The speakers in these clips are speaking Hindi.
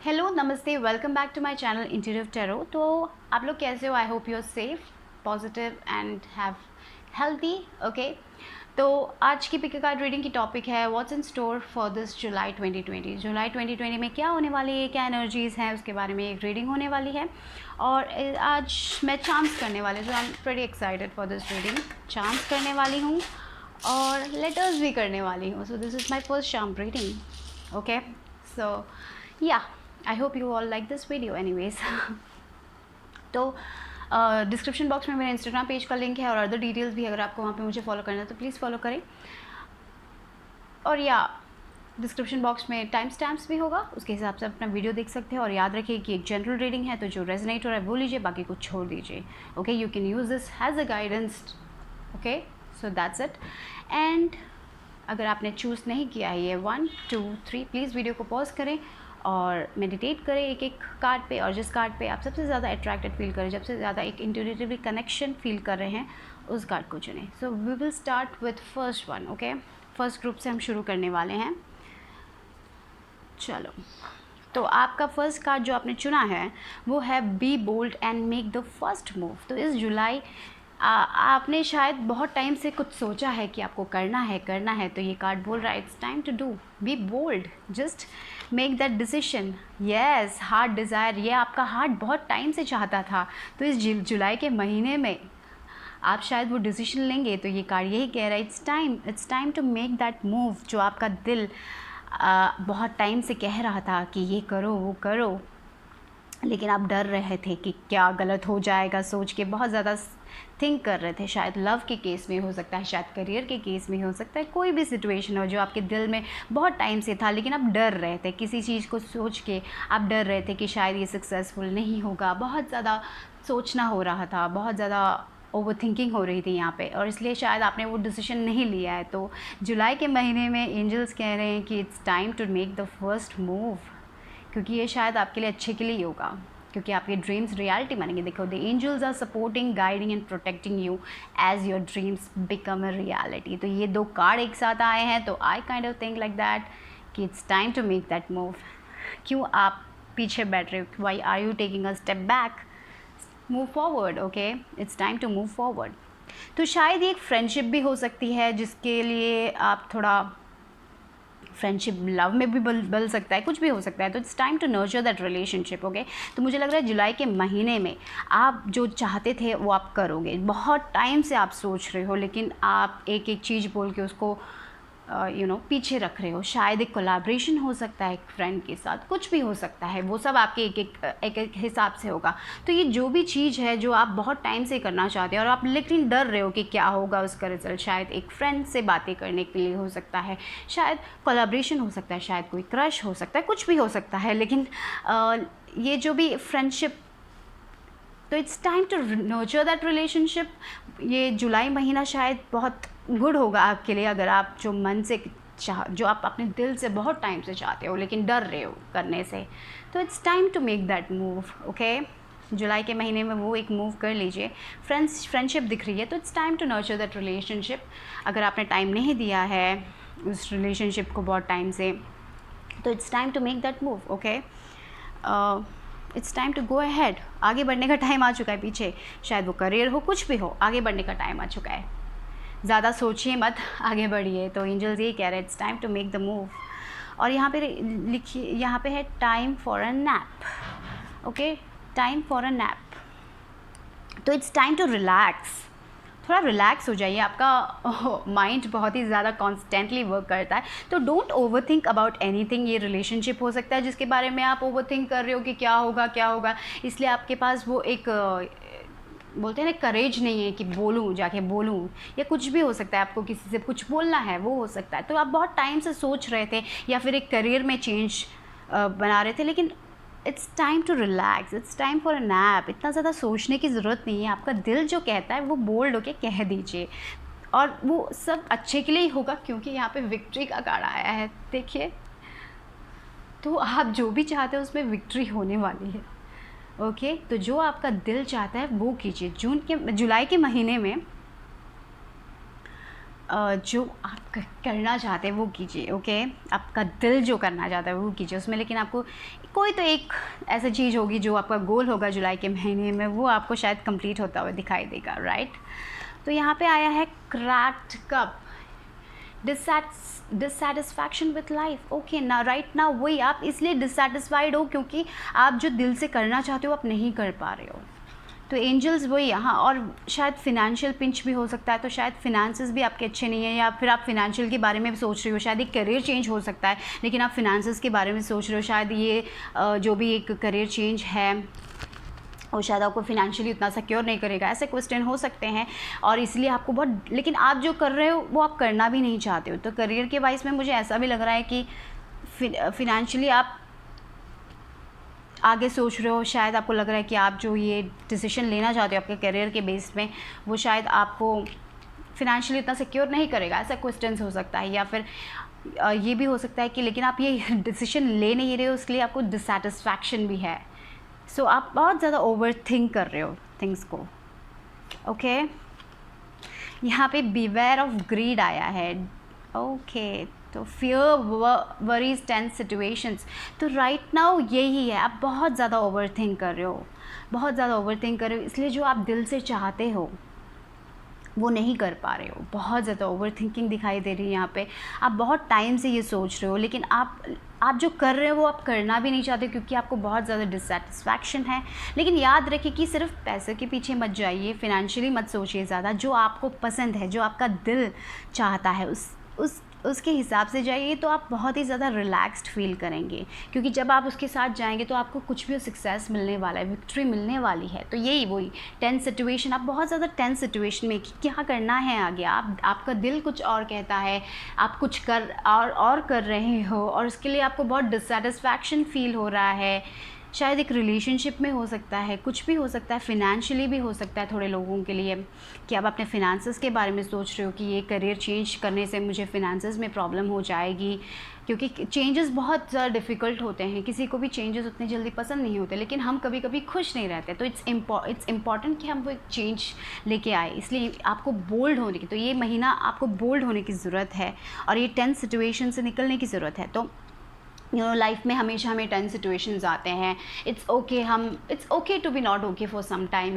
हेलो नमस्ते, welcome back to my channel intuitive tarot. तो आप लोग कैसे हो? I hope you are safe, positive and have healthy. Okay, तो आज की पिक कार्ड रीडिंग की टॉपिक है what's in store for this July 2020। जुलाई 2020 में क्या होने वाली है, क्या एनर्जीज़ हैं, उसके बारे में एक रीडिंग होने वाली है। और आज मैं चांस करने वाली हूँ, I am pretty excited for this reading. Chance करने वाली हूँ और लेटर्स भी करने वाली हूँ। So this is my first charm reading. Okay, so yeah I hope you all like this video anyways. तो डिस्क्रिप्शन बॉक्स में मेरे इंस्टाग्राम पेज का लिंक है और अदर डिटेल्स भी, अगर आपको वहाँ पे मुझे फॉलो करना है तो प्लीज़ फॉलो करें। और या डिस्क्रिप्शन बॉक्स में टाइम स्टैम्प्स भी होगा, उसके हिसाब से अपना वीडियो देख सकते हैं। और याद रखिए कि एक जनरल रीडिंग है, तो जो रेजोनेट हो रहा है वो लीजिए, बाकी कुछ छोड़ दीजिए। Okay, you can use this has a guidance. Okay, so that's it. And अगर आपने चूज़ नहीं किया है ये 1 2 3, प्लीज़ वीडियो को पॉज करें और मेडिटेट करें एक एक कार्ड पे, और जिस कार्ड पे आप सबसे ज़्यादा अट्रैक्टेड फील करें, सबसे ज़्यादा एक इंट्यूटिवली कनेक्शन फील कर रहे हैं, उस कार्ड को चुनें। So we will start with first one. Okay, first group से हम शुरू करने वाले हैं। चलो, तो आपका फर्स्ट कार्ड जो आपने चुना है वो है be bold and make the first move. तो इस जुलाई आपने शायद बहुत टाइम से कुछ सोचा है कि आपको करना है, तो ये कार्ड बोल रहा है it's time to do, be bold, just make that decision. Yes, heart desire, ये आपका हार्ट बहुत टाइम से चाहता था, तो इस जुलाई के महीने में आप शायद वो डिसीजन लेंगे। तो ये कार्ड यही कह रहा है it's time to make that move, जो आपका दिल बहुत टाइम से कह रहा था कि ये करो वो करो, लेकिन आप डर रहे थे कि क्या गलत हो जाएगा, सोच के बहुत ज़्यादा थिंक कर रहे थे। शायद लव के केस में हो सकता है, शायद करियर के केस में हो सकता है, कोई भी सिचुएशन हो जो आपके दिल में बहुत टाइम से था, लेकिन आप डर रहे थे, किसी चीज़ को सोच के आप डर रहे थे कि शायद ये सक्सेसफुल नहीं होगा। बहुत ज़्यादा सोचना हो रहा था, बहुत ज़्यादा ओवर थिंकिंग हो रही थी यहाँ पे, और इसलिए शायद आपने वो डिसीजन नहीं लिया है। तो जुलाई के महीने में एंजल्स कह रहे हैं कि it's time to make the first move, क्योंकि ये शायद आपके लिए अच्छे के लिए ही होगा, क्योंकि आपके ड्रीम्स रियलिटी बनेंगे। देखो, the angels are supporting, guiding and protecting you as your dreams become a reality. तो ये दो कार्ड एक साथ आए हैं, तो I kind of think like that कि it's time to make that move. क्यों आप पीछे बैठ रहे हो? Why are you taking a step back? Move forward. Okay, it's time to move forward. तो शायद ये एक फ्रेंडशिप भी हो सकती है, जिसके लिए आप थोड़ा फ्रेंडशिप लव में भी बल सकता है, कुछ भी हो सकता है। तो it's time to nurture that relationship. Okay, तो मुझे लग रहा है जुलाई के महीने में आप जो चाहते थे वो आप करोगे। बहुत टाइम से आप सोच रहे हो, लेकिन आप एक एक चीज़ बोल के उसको पीछे रख रहे हो। शायद एक कोलैबोरेशन हो सकता है एक फ्रेंड के साथ, कुछ भी हो सकता है, वो सब आपके एक हिसाब से होगा। तो ये जो भी चीज़ है जो आप बहुत टाइम से करना चाहते हो और आप लेकिन डर रहे हो कि क्या होगा उसका रिजल्ट, शायद एक फ्रेंड से बातें करने के लिए हो सकता है, शायद कोलैबोरेशन हो सकता है, शायद कोई क्रश हो सकता है, कुछ भी हो सकता है। लेकिन ये जो भी फ्रेंडशिप, तो it's time to nurture that relationship. ये जुलाई महीना शायद बहुत गुड होगा आपके लिए, अगर आप जो मन से जो आप अपने दिल से बहुत टाइम से चाहते हो लेकिन डर रहे हो करने से, तो it's time to make that move. Okay, जुलाई के महीने में वो एक मूव कर लीजिए। फ्रेंडशिप दिख रही है, तो it's time to nurture that relationship. अगर आपने टाइम नहीं दिया है उस रिलेशनशिप को बहुत टाइम से, तो it's time to make that move. Okay, it's time to go ahead, आगे बढ़ने का टाइम आ चुका है। पीछे शायद वो करियर हो, कुछ भी हो, आगे बढ़ने का टाइम आ चुका है। ज़्यादा सोचिए मत, आगे बढ़िए। तो एंजल्स ये कह रहे हैं it's time to make the move. और यहाँ पे लिखिए, यहाँ पे है time for a nap. Okay, time for a nap, तो इट्स टाइम टू रिलैक्स। थोड़ा रिलैक्स हो जाइए, आपका माइंड बहुत ही ज़्यादा कॉन्स्टेंटली वर्क करता है। तो don't over think about anything. ये रिलेशनशिप हो सकता है जिसके बारे में आप ओवर थिंक कर रहे हो कि क्या होगा क्या होगा, इसलिए आपके पास वो एक बोलते हैं ना, करेज नहीं है कि बोलूँ, जाके बोलूँ, या कुछ भी हो सकता है, आपको किसी से कुछ बोलना है, वो हो सकता है। तो आप बहुत टाइम से सोच रहे थे, या फिर एक करियर में चेंज बना रहे थे, लेकिन it's time to relax, it's time for a nap. इतना ज़्यादा सोचने की ज़रूरत नहीं है, आपका दिल जो कहता है वो बोल्ड होके कह दीजिए, और वो सब अच्छे के लिए ही होगा, क्योंकि यहाँ पे विक्ट्री का कार्ड आया है। देखिए, तो आप जो भी चाहते हो उसमें विक्ट्री होने वाली है। ओके, तो जो आपका दिल चाहता है वो कीजिए। जुलाई के महीने में जो आप करना चाहते हैं वो कीजिए, ओके। आपका दिल जो करना चाहता है वो कीजिए उसमें, लेकिन आपको कोई तो एक ऐसी चीज़ होगी जो आपका गोल होगा जुलाई के महीने में, वो आपको शायद कंप्लीट होता हुआ दिखाई देगा, राइट। तो यहाँ पे आया है cracked cup, dissatisfaction with life, okay ना। राइट ना वही आप इसलिए डिससेटिस्फाइड हो क्योंकि आप जो दिल से करना चाहते हो आप नहीं कर पा रहे हो। तो एंजल्स वही, हाँ। और शायद फिनेंशियल पिंच भी हो सकता है, तो शायद फिनेंसेस भी आपके अच्छे नहीं है, या फिर आप फिनेंशियल के बारे में भी सोच रहे हो। शायद एक करियर चेंज हो सकता है लेकिन आप फिनेंसेस के बारे में सोच रहे हो। शायद ये जो भी एक करियर चेंज है और शायद आपको फिनेंशियली उतना सिक्योर नहीं करेगा, ऐसे क्वेश्चन हो सकते हैं। और इसलिए आपको बहुत, लेकिन आप जो कर रहे हो वो आप करना भी नहीं चाहते हो। तो करियर के वाइज में मुझे ऐसा भी लग रहा है कि फिनेंशियली आप आगे सोच रहे हो। शायद आपको लग रहा है कि आप जो ये डिसीजन लेना चाहते हो आपके करियर के बेस में, वो शायद आपको फिनेंशियली इतना सिक्योर नहीं करेगा, ऐसा क्वेश्चन हो सकता है। या फिर ये भी हो सकता है कि लेकिन आप ये डिसीजन ले नहीं रहे हो, इसके लिए आपको डिससेटिस्फैक्शन भी है। सो आप बहुत ज़्यादा ओवर थिंक कर रहे हो थिंग्स को, ओके। यहाँ पे बीवेयर ऑफ ग्रीड आया है, ओके। तो फियर वरीज टेंस सिचुएशंस, तो राइट नाउ यही है, आप बहुत ज़्यादा ओवर थिंक कर रहे हो, बहुत ज़्यादा ओवर थिंक कर रहे हो। इसलिए जो आप दिल से चाहते हो वो नहीं कर पा रहे हो, बहुत ज़्यादा ओवर थिंकिंग दिखाई दे रही है यहाँ पे। आप बहुत टाइम से ये सोच रहे हो लेकिन आप जो कर रहे हो वो आप करना भी नहीं चाहते क्योंकि आपको बहुत ज़्यादा डिससेटिस्फैक्शन है। लेकिन याद रखिए कि सिर्फ पैसे के पीछे मत जाइए, फिनेंशियली मत सोचिए ज़्यादा। जो आपको पसंद है, जो आपका दिल चाहता है, उसके हिसाब से जाइए, तो आप बहुत ही ज़्यादा रिलैक्स्ड फील करेंगे। क्योंकि जब आप उसके साथ जाएंगे तो आपको कुछ भी सक्सेस मिलने वाला है, विक्ट्री मिलने वाली है। तो यही वही टेंस सिचुएशन, आप बहुत ज़्यादा टेंस सिचुएशन में कि क्या करना है आगे, आपका दिल कुछ और कहता है, आप कुछ कर और कर रहे हो और उसके लिए आपको बहुत डिससेटिस्फैक्शन फील हो रहा है। शायद एक रिलेशनशिप में हो सकता है, कुछ भी हो सकता है, फिनेंशियली भी हो सकता है थोड़े लोगों के लिए कि आप अपने फिनेंसेस के बारे में सोच रहे हो कि ये करियर चेंज करने से मुझे फिनेंसेस में प्रॉब्लम हो जाएगी। क्योंकि चेंजेस बहुत ज़्यादा डिफ़िकल्ट होते हैं, किसी को भी चेंजेस उतने जल्दी पसंद नहीं होते, लेकिन हम कभी कभी खुश नहीं रहते। तो इट्स इम्पॉर्टेंट कि हम वो एक चेंज लेके आए। इसलिए आपको बोल्ड होने की, तो ये महीना आपको बोल्ड होने की ज़रूरत है और ये टेंस सिचुएशन से निकलने की ज़रूरत है। तो लाइफ में हमेशा हमें टेंस सिचुएशंस आते हैं। It's okay to be not okay for some time,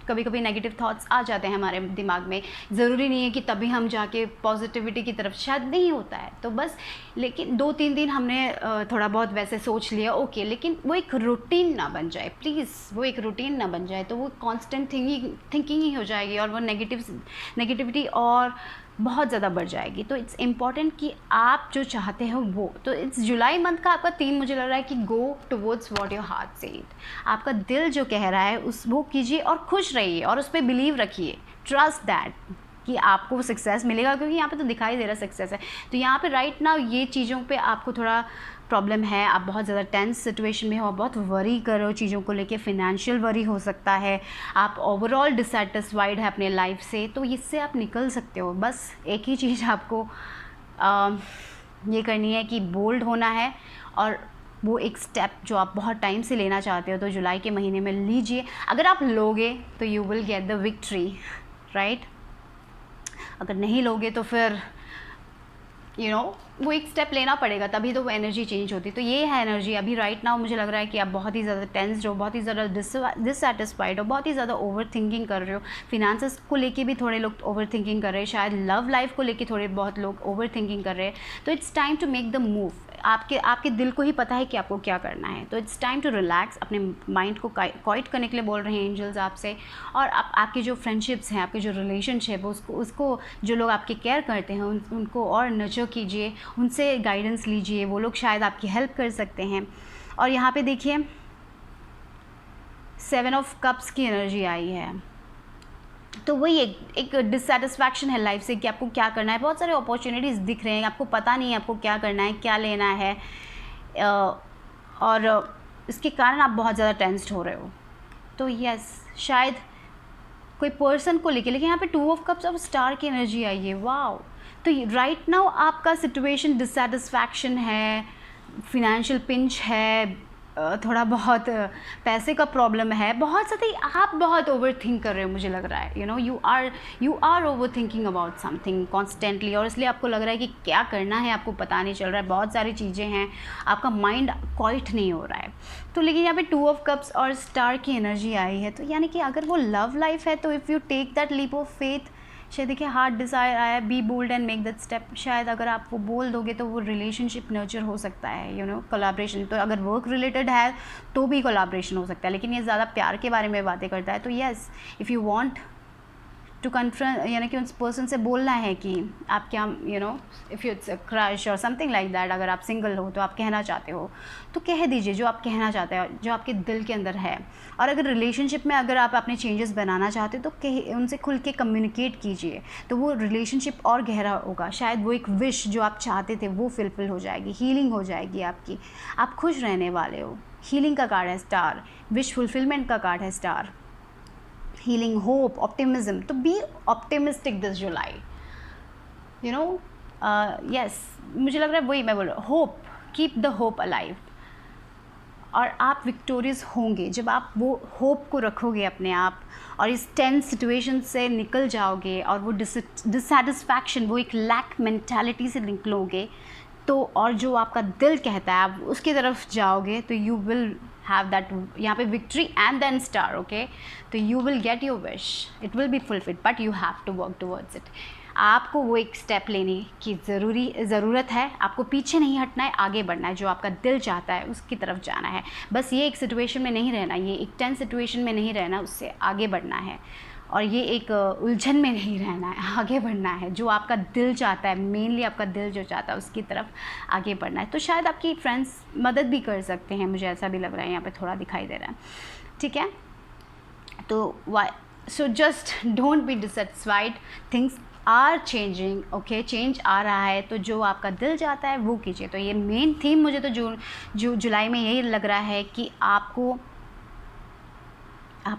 कभी कभी नेगेटिव थॉट्स आ जाते हैं हमारे दिमाग में। ज़रूरी नहीं है कि तभी हम जाके पॉजिटिविटी की तरफ, शायद नहीं होता है तो बस। लेकिन 2-3 दिन हमने थोड़ा बहुत वैसे सोच लिया, ओके, लेकिन वो एक रूटीन ना बन जाए प्लीज़, वो एक रूटीन ना बन जाए। तो वो कॉन्स्टेंट थिंकिंग ही हो जाएगी और वो नेगेटिविटी और बहुत ज़्यादा बढ़ जाएगी। तो इट्स इम्पॉर्टेंट कि आप जो चाहते हो वो, तो इट्स जुलाई मंथ का आपका थीम मुझे लग रहा है कि go towards what your heart said. आपका दिल जो कह रहा है वो कीजिए और खुश रहिए और उस पर बिलीव रखिए, ट्रस्ट दैट कि आपको सक्सेस मिलेगा। क्योंकि यहाँ पे तो दिखाई दे रहा सक्सेस है। तो यहाँ पे राइट नाउ ये चीज़ों पे आपको थोड़ा प्रॉब्लम है, आप बहुत ज़्यादा टेंस सिचुएशन में हो, बहुत वरी कर रहे हो चीज़ों को लेके, फिनेंशियल वरी हो सकता है, आप ओवरऑल डिससेटिस्फाइड है अपने लाइफ से। तो इससे आप निकल सकते हो। बस एक ही चीज़ आपको ये करनी है कि बोल्ड होना है और वो एक स्टेप जो आप बहुत टाइम से लेना चाहते हो तो जुलाई के महीने में लीजिए। अगर आप लोगे तो you will get the victory, right. अगर नहीं लोगे तो फिर वो एक स्टेप लेना पड़ेगा, तभी तो वो एनर्जी चेंज होती। तो ये है एनर्जी अभी राइट नाउ। मुझे लग रहा है कि आप बहुत ही ज़्यादा टेंस्ड हो, बहुत ही ज़्यादा डिससेटिस्फाइड हो, बहुत ही ज़्यादा ओवर थिंकिंग कर रहे हो। फिनेंसेस को लेके भी थोड़े लोग ओवर थिंकिंग कर रहे हैं, शायद लव लाइफ को लेके थोड़े बहुत लोग ओवर थिंकिंग कर रहे हैं। तो it's time to make the move. आपके दिल को ही पता है कि आपको क्या करना है। तो इट्स टाइम टू रिलैक्स, अपने माइंड को क्वाइट करने के लिए बोल रहे हैं एंजल्स आपसे। और आपके जो फ्रेंडशिप्स हैं, आपके जो रिलेशनशिप है, उसको जो लोग आपके केयर करते हैं उनको और नर्चर कीजिए, उनसे गाइडेंस लीजिए, वो लोग शायद आपकी हेल्प कर सकते हैं। और यहाँ पे देखिए 7 ऑफ कप्स की एनर्जी आई है। तो वही एक डिससेटिस्फैक्शन है लाइफ से कि आपको क्या करना है। बहुत सारे अपॉर्चुनिटीज़ दिख रहे हैं, आपको पता नहीं है आपको क्या करना है, क्या लेना है, और इसके कारण आप बहुत ज़्यादा टेंस्ड हो रहे हो। तो यस, शायद कोई पर्सन को लेके, लेकिन यहाँ पे 2 ऑफ कप्स और स्टार की एनर्जी आई है। वाओ। तो राइट नाउ आपका सिचुएशन डिससेटिस्फैक्शन है, फिनेंशियल पिंच है, थोड़ा बहुत पैसे का प्रॉब्लम है, बहुत ज़्यादा आप बहुत ओवर थिंक कर रहे हो मुझे लग रहा है, you are over thinking about something constantly, और इसलिए आपको लग रहा है कि क्या करना है आपको पता नहीं चल रहा है, बहुत सारी चीज़ें हैं, आपका माइंड क्वाइट नहीं हो रहा है। तो लेकिन यहाँ पे 2 ऑफ कप्स और स्टार की एनर्जी आई है, तो यानी कि अगर वो लव लाइफ है तो if you take that leap of faith, शायद देखिए हार्ट डिज़ायर आया, be bold and make that step, शायद अगर आप वो बोल दोगे तो वो रिलेशनशिप नर्चर हो सकता है, कोलैबोरेशन। तो अगर वर्क रिलेटेड है तो भी कोलैबोरेशन हो सकता है, लेकिन ये ज़्यादा प्यार के बारे में बातें करता है। तो yes, if you want to confront, यानी कि उस पर्सन से बोलना है कि आप क्या, if you it's a crush और समथिंग लाइक दैट, अगर आप सिंगल हो तो आप कहना चाहते हो तो कह दीजिए जो आप कहना चाहते हो, जो आपके दिल के अंदर है। और अगर रिलेशनशिप में अगर आप अपने चेंजेस बनाना चाहते हो तो उनसे खुल के कम्युनिकेट कीजिए, तो वो रिलेशनशिप और गहरा होगा। शायद वो एक विश जो आप चाहते थे वो फुलफिल हो जाएगी, हीलिंग हो जाएगी आपकी, आप खुश रहने वाले हो। हीलिंग का कार्ड है स्टार, विश फुलफिलमेंट का कार्ड है स्टार, हीलिंग, होप, ऑप्टिमिज्म। तो be optimistic this July, yes, मुझे लग रहा है वही मैं बोल रहा हूँ, hope, keep the hope alive. और आप विक्टोरियस होंगे जब आप वो होप को रखोगे अपने आप, और इस टेंस सिचुएशन से निकल जाओगे, और वो डिससेटिस्फैक्शन, वो एक लैक मेंटालिटी से निकलोगे, तो और जो आपका दिल कहता है आप उसकी तरफ जाओगे, तो यू विल हैव दैट, यहाँ पे victory and then star, okay. तो you will get your wish, it will be fulfilled, but you have to work towards it. आपको वो एक स्टेप लेने की ज़रूरत है, आपको पीछे नहीं हटना है, आगे बढ़ना है, जो आपका दिल चाहता है उसकी तरफ जाना है। बस ये एक सिचुएशन में नहीं रहना, ये एक टेंस सिचुएशन में नहीं रहना, उससे आगे बढ़ना है, और ये एक उलझन में नहीं रहना है, आगे बढ़ना है। जो आपका दिल चाहता है, मेनली आपका दिल जो चाहता है उसकी तरफ आगे बढ़ना है। तो शायद आपकी फ्रेंड्स मदद भी कर सकते हैं, मुझे ऐसा भी लग रहा है, यहाँ पे थोड़ा दिखाई दे रहा है, ठीक है। तो so just don't be dissatisfied, things are changing, okay, change आ रहा है, तो जो आपका दिल चाहता है वो कीजिए। तो ये मेन थीम मुझे तो जुलाई में यही लग रहा है कि आपको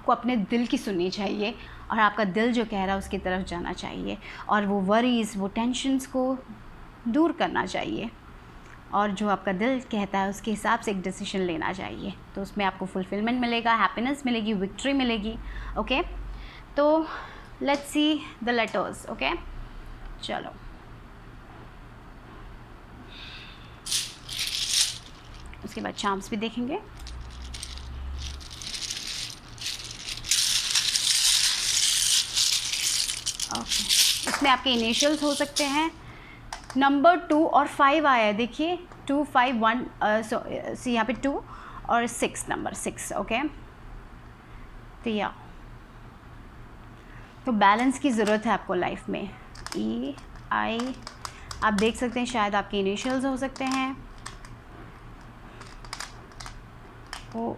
अपने दिल की सुननी चाहिए, और आपका दिल जो कह रहा है उसकी तरफ जाना चाहिए, और वो वरीज़, वो टेंशन्स को दूर करना चाहिए, और जो आपका दिल कहता है उसके हिसाब से एक डिसीजन लेना चाहिए। तो उसमें आपको फुलफिलमेंट मिलेगा, हैप्पीनेस मिलेगी, विक्ट्री मिलेगी, ओके। तो let's see the letters, okay. चलो, उसके बाद चार्म्स भी देखेंगे। ओके, इसमें आपके इनिशियल्स हो सकते हैं, नंबर 2 और 5 आया है, देखिए 2 5 1, सी यहाँ पे 2 और 6, नंबर 6, ओके। तो या तो बैलेंस की ज़रूरत है आपको लाइफ में, ई आई, आप देख सकते हैं, शायद आपके इनिशियल्स हो सकते हैं, ओ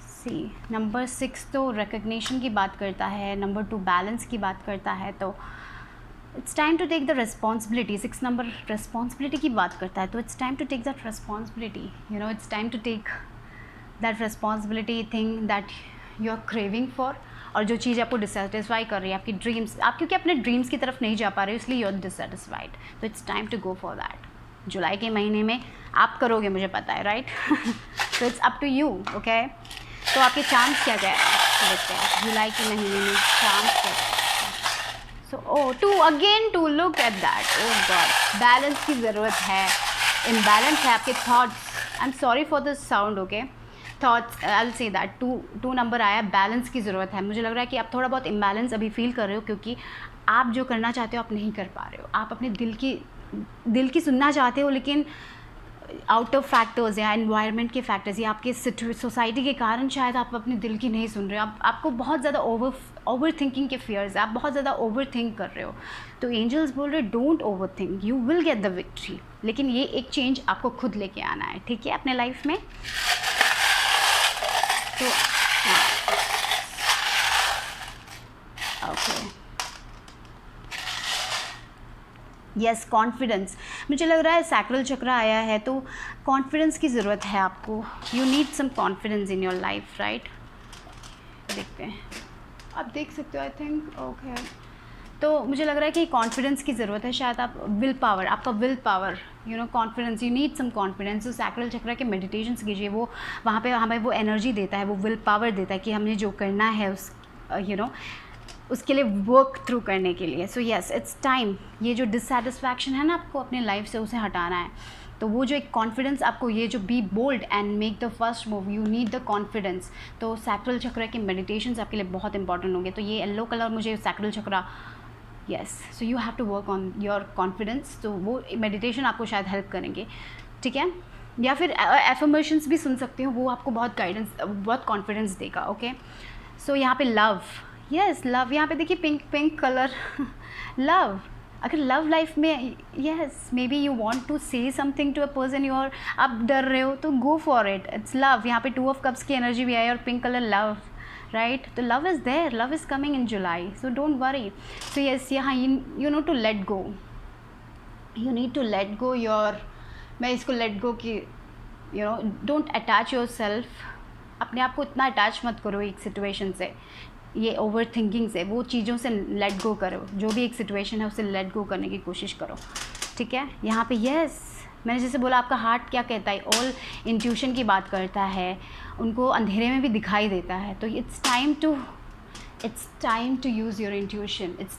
सी। नंबर 6 तो रिकग्निशन की बात करता है, नंबर 2 बैलेंस की बात करता है, तो it's time to take the responsibility. 6 number responsibility की बात करता है, तो it's time to take that responsibility, it's time to take that responsibility, thing that you are craving for, और जो चीज़ आपको डिससेटिस्फाई कर रही है, आपकी ड्रीम्स, आप क्योंकि अपने ड्रीम्स की तरफ नहीं जा पा रहे हो, इसलिए यू आर डिससेटिस्फाइड, तो it's time to go for that. जुलाई के महीने में आप करोगे, मुझे पता है, राइट। तो it's up to you, okay. तो आपके चांस क्या क्या है देखते हैं जुलाई के महीने में, चांस क्या है। सो 2 again, 2, look at that, oh God, balance की ज़रूरत है, इम्बैलेंस है आपके thoughts, I am sorry for this sound, okay. Thoughts, I will say that 2 number आया, बैलेंस की ज़रूरत है। मुझे लग रहा है कि आप थोड़ा बहुत इम्बैलेंस अभी फील कर रहे हो, क्योंकि आप जो करना चाहते हो आप नहीं कर पा रहे हो, आप अपने दिल की सुनना चाहते हो, लेकिन आउट ऑफ फैक्टर्स या एनवायरनमेंट के फैक्टर्स या आपके सोसाइटी के कारण शायद आप अपने दिल की नहीं सुन रहे हो, आपको बहुत ज़्यादा ओवर थिंकिंग के फियर्स है, आप बहुत ज़्यादा ओवर थिंक कर रहे हो। तो एंजल्स बोल रहे don't over think, you will get the victory, लेकिन ये एक चेंज आपको खुद लेके आना है, ठीक है, अपने लाइफ में। तो ओके, यस, कॉन्फिडेंस, मुझे लग रहा है सैक्रल चक्र आया है, तो कॉन्फिडेंस की ज़रूरत है आपको, you need some confidence in your life, right. देखते हैं, आप देख सकते हो, आई थिंक, ओके। तो मुझे लग रहा है कि कॉन्फिडेंस की ज़रूरत है, शायद आप विल पावर, आपका will power, you know confidence, you need some confidence. तो सैक्रल चक्र के मेडिटेशंस कीजिए, वो वहाँ पे हमें वो एनर्जी देता है, वो विल पावर देता है कि हमने जो करना है उस उसके लिए वर्क थ्रू करने के लिए। सो येस, इट्स टाइम, ये जो डिससेटिस्फैक्शन है ना आपको अपने लाइफ से, उसे हटाना है। तो वो जो एक कॉन्फिडेंस आपको, ये जो be bold and make the first move, you need the confidence. तो सैक्रल चक्र के मेडिटेशंस आपके लिए बहुत इंपॉर्टेंट होंगे। तो ये येलो कलर मुझे सैक्रल चक्र, yes, so you have to work on your confidence. तो वो मेडिटेशन आपको शायद हेल्प करेंगे, ठीक है। या फिर एफर्मेशंस भी सुन सकते हो, वो आपको बहुत गाइडेंस, बहुत कॉन्फिडेंस देगा, ओके। सो यहाँ पे लव, यस लव, यहाँ पे देखिए पिंक कलर लव। अगर लव लाइफ में, yes maybe you want to say something to a person, you, और आप डर रहे हो तो go for it, it's love. यहाँ पे 2 ऑफ कप्स की एनर्जी भी आई और पिंक कलर लव, राइट। तो love is there, love is coming in July, so don't worry. So yes, यहाँ you know to let go, you need to let go your, मैं इसको लेट गो की, you know don't attach yourself, अपने आप को इतना अटैच मत करो एक सिचुएशन से, ये ओवर थिंकिंग से, वो चीज़ों से लेट गो करो, जो भी एक सिचुएशन है उससे लेट गो करने की कोशिश करो, ठीक है। यहाँ पे यस, मैंने जैसे बोला आपका हार्ट क्या कहता है, ऑल इंट्यूशन की बात करता है, उनको अंधेरे में भी दिखाई देता है। तो it's time to use your intuition, it's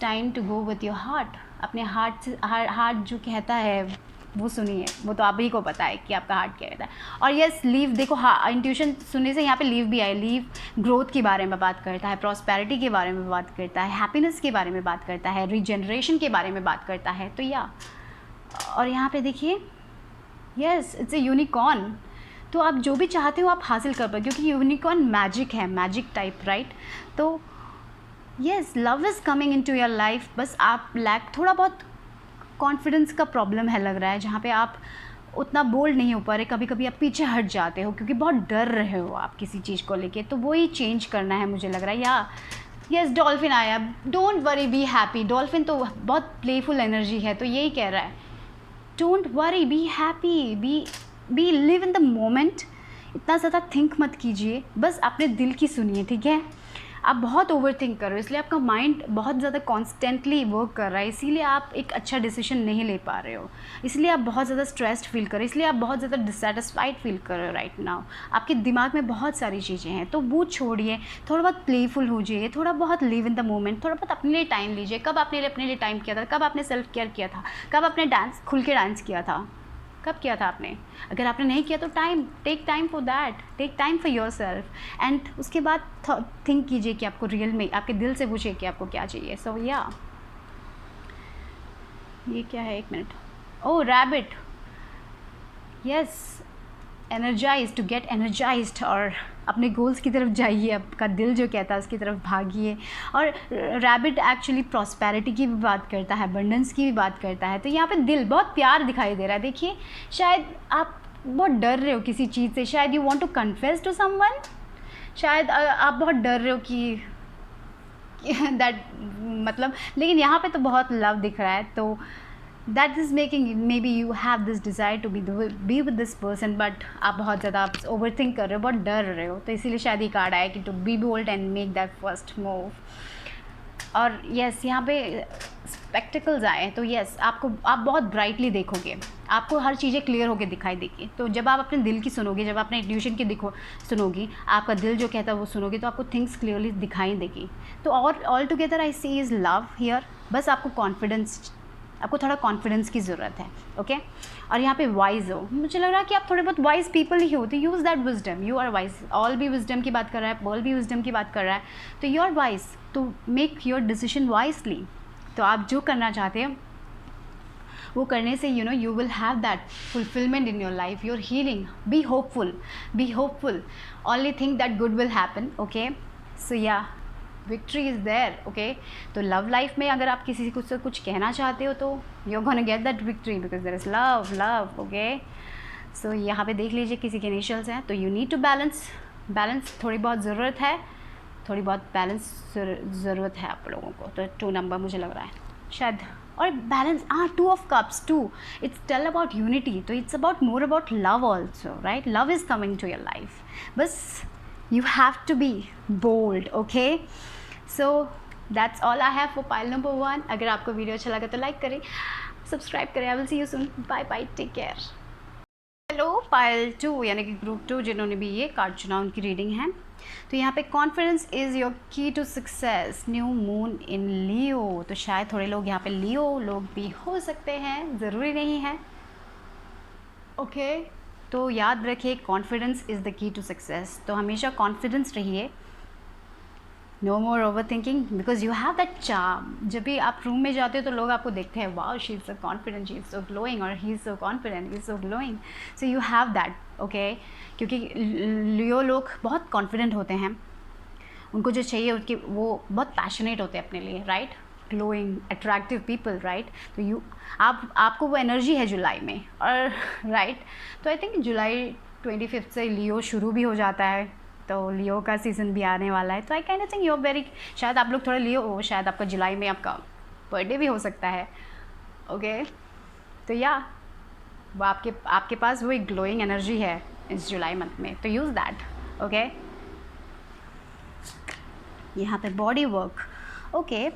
time to go with your heart. अपने हार्ट से, हार्ट जो कहता है वो सुनिए, वो तो आप ही को पता है कि आपका हार्ट क्या कहता है। और यस, लीव, देखो हाँ, इंट्यूशन सुनने से यहाँ पे लीव भी आए। लीव ग्रोथ के बारे में बात करता है, प्रॉस्पेरिटी के बारे में बात करता है, हैप्पीनेस के बारे में बात करता है, रीजनरेशन के बारे में बात करता है। तो या, और यहाँ पे देखिए यस, इट्स ए यूनिकॉर्न। तो आप जो भी चाहते हो आप हासिल कर पाए, क्योंकि यूनिकॉर्न मैजिक है, मैजिक टाइप, राइट। तो yes, love is coming into your life, बस आप थोड़ा बहुत कॉन्फिडेंस का प्रॉब्लम है लग रहा है, जहाँ पे आप उतना बोल्ड नहीं हो पा रहे, कभी कभी आप पीछे हट जाते हो क्योंकि बहुत डर रहे हो आप किसी चीज़ को लेके। तो वो ही चेंज करना है मुझे लग रहा है। या यस, डॉल्फिन आया, don't worry, be happy. Dolphin तो बहुत प्लेफुल एनर्जी है, तो यही कह रहा है, don't worry, be happy, be live in the moment. इतना ज़्यादा थिंक मत कीजिए, बस अपने दिल की सुनिए, ठीक है। आप बहुत ओवर थिंक कर रहे हो, इसलिए आपका माइंड बहुत ज़्यादा कॉन्स्टेंटली वर्क कर रहा है, इसीलिए आप एक अच्छा डिसीजन नहीं ले पा रहे हो, इसलिए आप बहुत ज़्यादा स्ट्रेस्ड फील कर रहे हो, इसलिए आप बहुत ज़्यादा डिससेटिस्फाइड फील कर रहे हो राइट नाउ। आपके दिमाग में बहुत सारी चीज़ें हैं, तो वो छोड़िए, थोड़ा बहुत प्लेफुल हो जाइए, थोड़ा बहुत लिव इन द मोमेंट, थोड़ा बहुत अपने लिए टाइम लीजिए। कब आपने अपने लिए टाइम किया था? कब आपने सेल्फ केयर किया था? कब आपने डांस खुल के डांस किया था? कब किया था आपने? अगर आपने नहीं किया तो take time for that, take time for yourself. And उसके बाद थिंक कीजिए कि आपको रियल में, आपके दिल से पूछिए कि आपको क्या चाहिए। सो या, ये क्या है, 1 minute. Oh, rabbit, yes, energize, to get energized, और अपने गोल्स की तरफ जाइए, आपका दिल जो कहता है उसकी तरफ भागिए। और रैबिट एक्चुअली प्रॉस्पेरिटी की भी बात करता है, अबंडेंस की भी बात करता है। तो यहाँ पे दिल बहुत प्यार दिखाई दे रहा है। देखिए, शायद आप बहुत डर रहे हो किसी चीज़ से, शायद you want to confess to someone, शायद आप बहुत डर रहे हो कि दैट, मतलब, लेकिन यहाँ पे तो बहुत लव दिख रहा है। तो that is making, maybe you have this desire to be with this person, but आप बहुत ज़्यादा ओवर थिंक कर रहे हो, बहुत डर रहे हो, तो इसीलिए शायद ये कार्ड आया कि to be bold and make that first move। और यस, यहाँ पे स्पेक्टिकल्स आए, तो यस, आप बहुत ब्राइटली देखोगे, आपको हर चीज़ें क्लियर होकर दिखाई देगी। तो जब आप अपने दिल की सुनोगे, जब अपने इंट्यूशन की सुनोगी, आपका दिल जो कहता है वो सुनोगे, तो आपको थिंग्स क्लियरली दिखाई देगी। तो और all together I see is love here, बस आपको थोड़ा कॉन्फिडेंस की ज़रूरत है, ओके। और यहाँ पे वाइज हो, मुझे लग रहा है कि आप थोड़े बहुत वाइज पीपल ही हो, तो use that wisdom, you are wise. All भी विजडम की बात कर रहा है, पर्ल भी विजडम की बात कर रहा है, तो यू आर वाइज, तो मेक योर डिसीजन वाइजली। तो आप जो करना चाहते हैं वो करने से you will have that fulfillment in your life, your healing. Be hopeful, only think that good will happen, okay. So yeah, victory is there, okay. तो लव लाइफ में अगर आप किसी से कुछ कहना चाहते हो तो you gonna get that victory, because there is love, okay. So यहाँ पे देख लीजिए किसी के इनिशियल्स हैं, तो यू नीड टू बैलेंस थोड़ी बहुत ज़रूरत है, थोड़ी बहुत बैलेंस ज़रूरत है आप लोगों को। तो 2 नंबर मुझे लग रहा है शायद, और balance, 2 of cups, 2, it's tell about unity, तो it's about more about love also, right. Love is coming to your life, बस you have to be bold, okay। So that's all I have for pile number 1. अगर आपको वीडियो अच्छा लगा तो लाइक करें, सब्सक्राइब करें. I will see you soon. Bye bye, take care. Hello pile 2 यानी कि ग्रुप 2 जिन्होंने भी ये कार्ड चुना उनकी रीडिंग है. तो यहाँ पे confidence is your key to success, new moon in Leo. तो शायद थोड़े लोग यहाँ पे लियो लोग भी हो सकते हैं, ज़रूरी नहीं है. ओके तो याद रखिए confidence is the key to success. तो हमेशा कॉन्फिडेंस रहिए. No more over thinking because you have that charm. जब भी आप रूम में जाते हो तो लोग आपको देखते हैं, wow she is so confident, she is so glowing, और he is so confident, he is so glowing. So you have that. Okay क्योंकि लियो लोग बहुत कॉन्फिडेंट होते हैं. उनको जो चाहिए उनकी वो बहुत पैशनेट होते हैं अपने लिए, right. Glowing attractive people, right. तो आपको वो एनर्जी है जुलाई में, और राइट. तो आई थिंक जुलाई 25 से लियो शुरू भी हो जाता है, तो लियो का सीज़न भी आने वाला है. तो I can think you are very, शायद आप लोग थोड़ा लियो हो, शायद आपका जुलाई में आपका बर्थडे भी हो सकता है. ओके तो या वो आपके पास वो एक ग्लोइंग एनर्जी है इस जुलाई मंथ में, तो यूज़ दैट. ओके यहाँ पे body work. Okay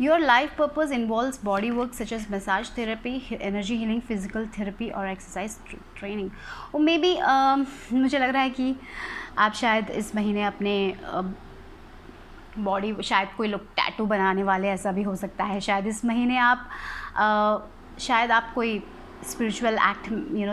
your life purpose involves body work such as massage therapy, energy healing, physical therapy और एक्सरसाइज ट्रेनिंग. और मे बी मुझे लग रहा है कि आप शायद इस महीने अपने बॉडी, शायद कोई लोग टैटू बनाने वाले, ऐसा भी हो सकता है. शायद इस महीने आप शायद आप कोई स्पिरिचुअल एक्ट,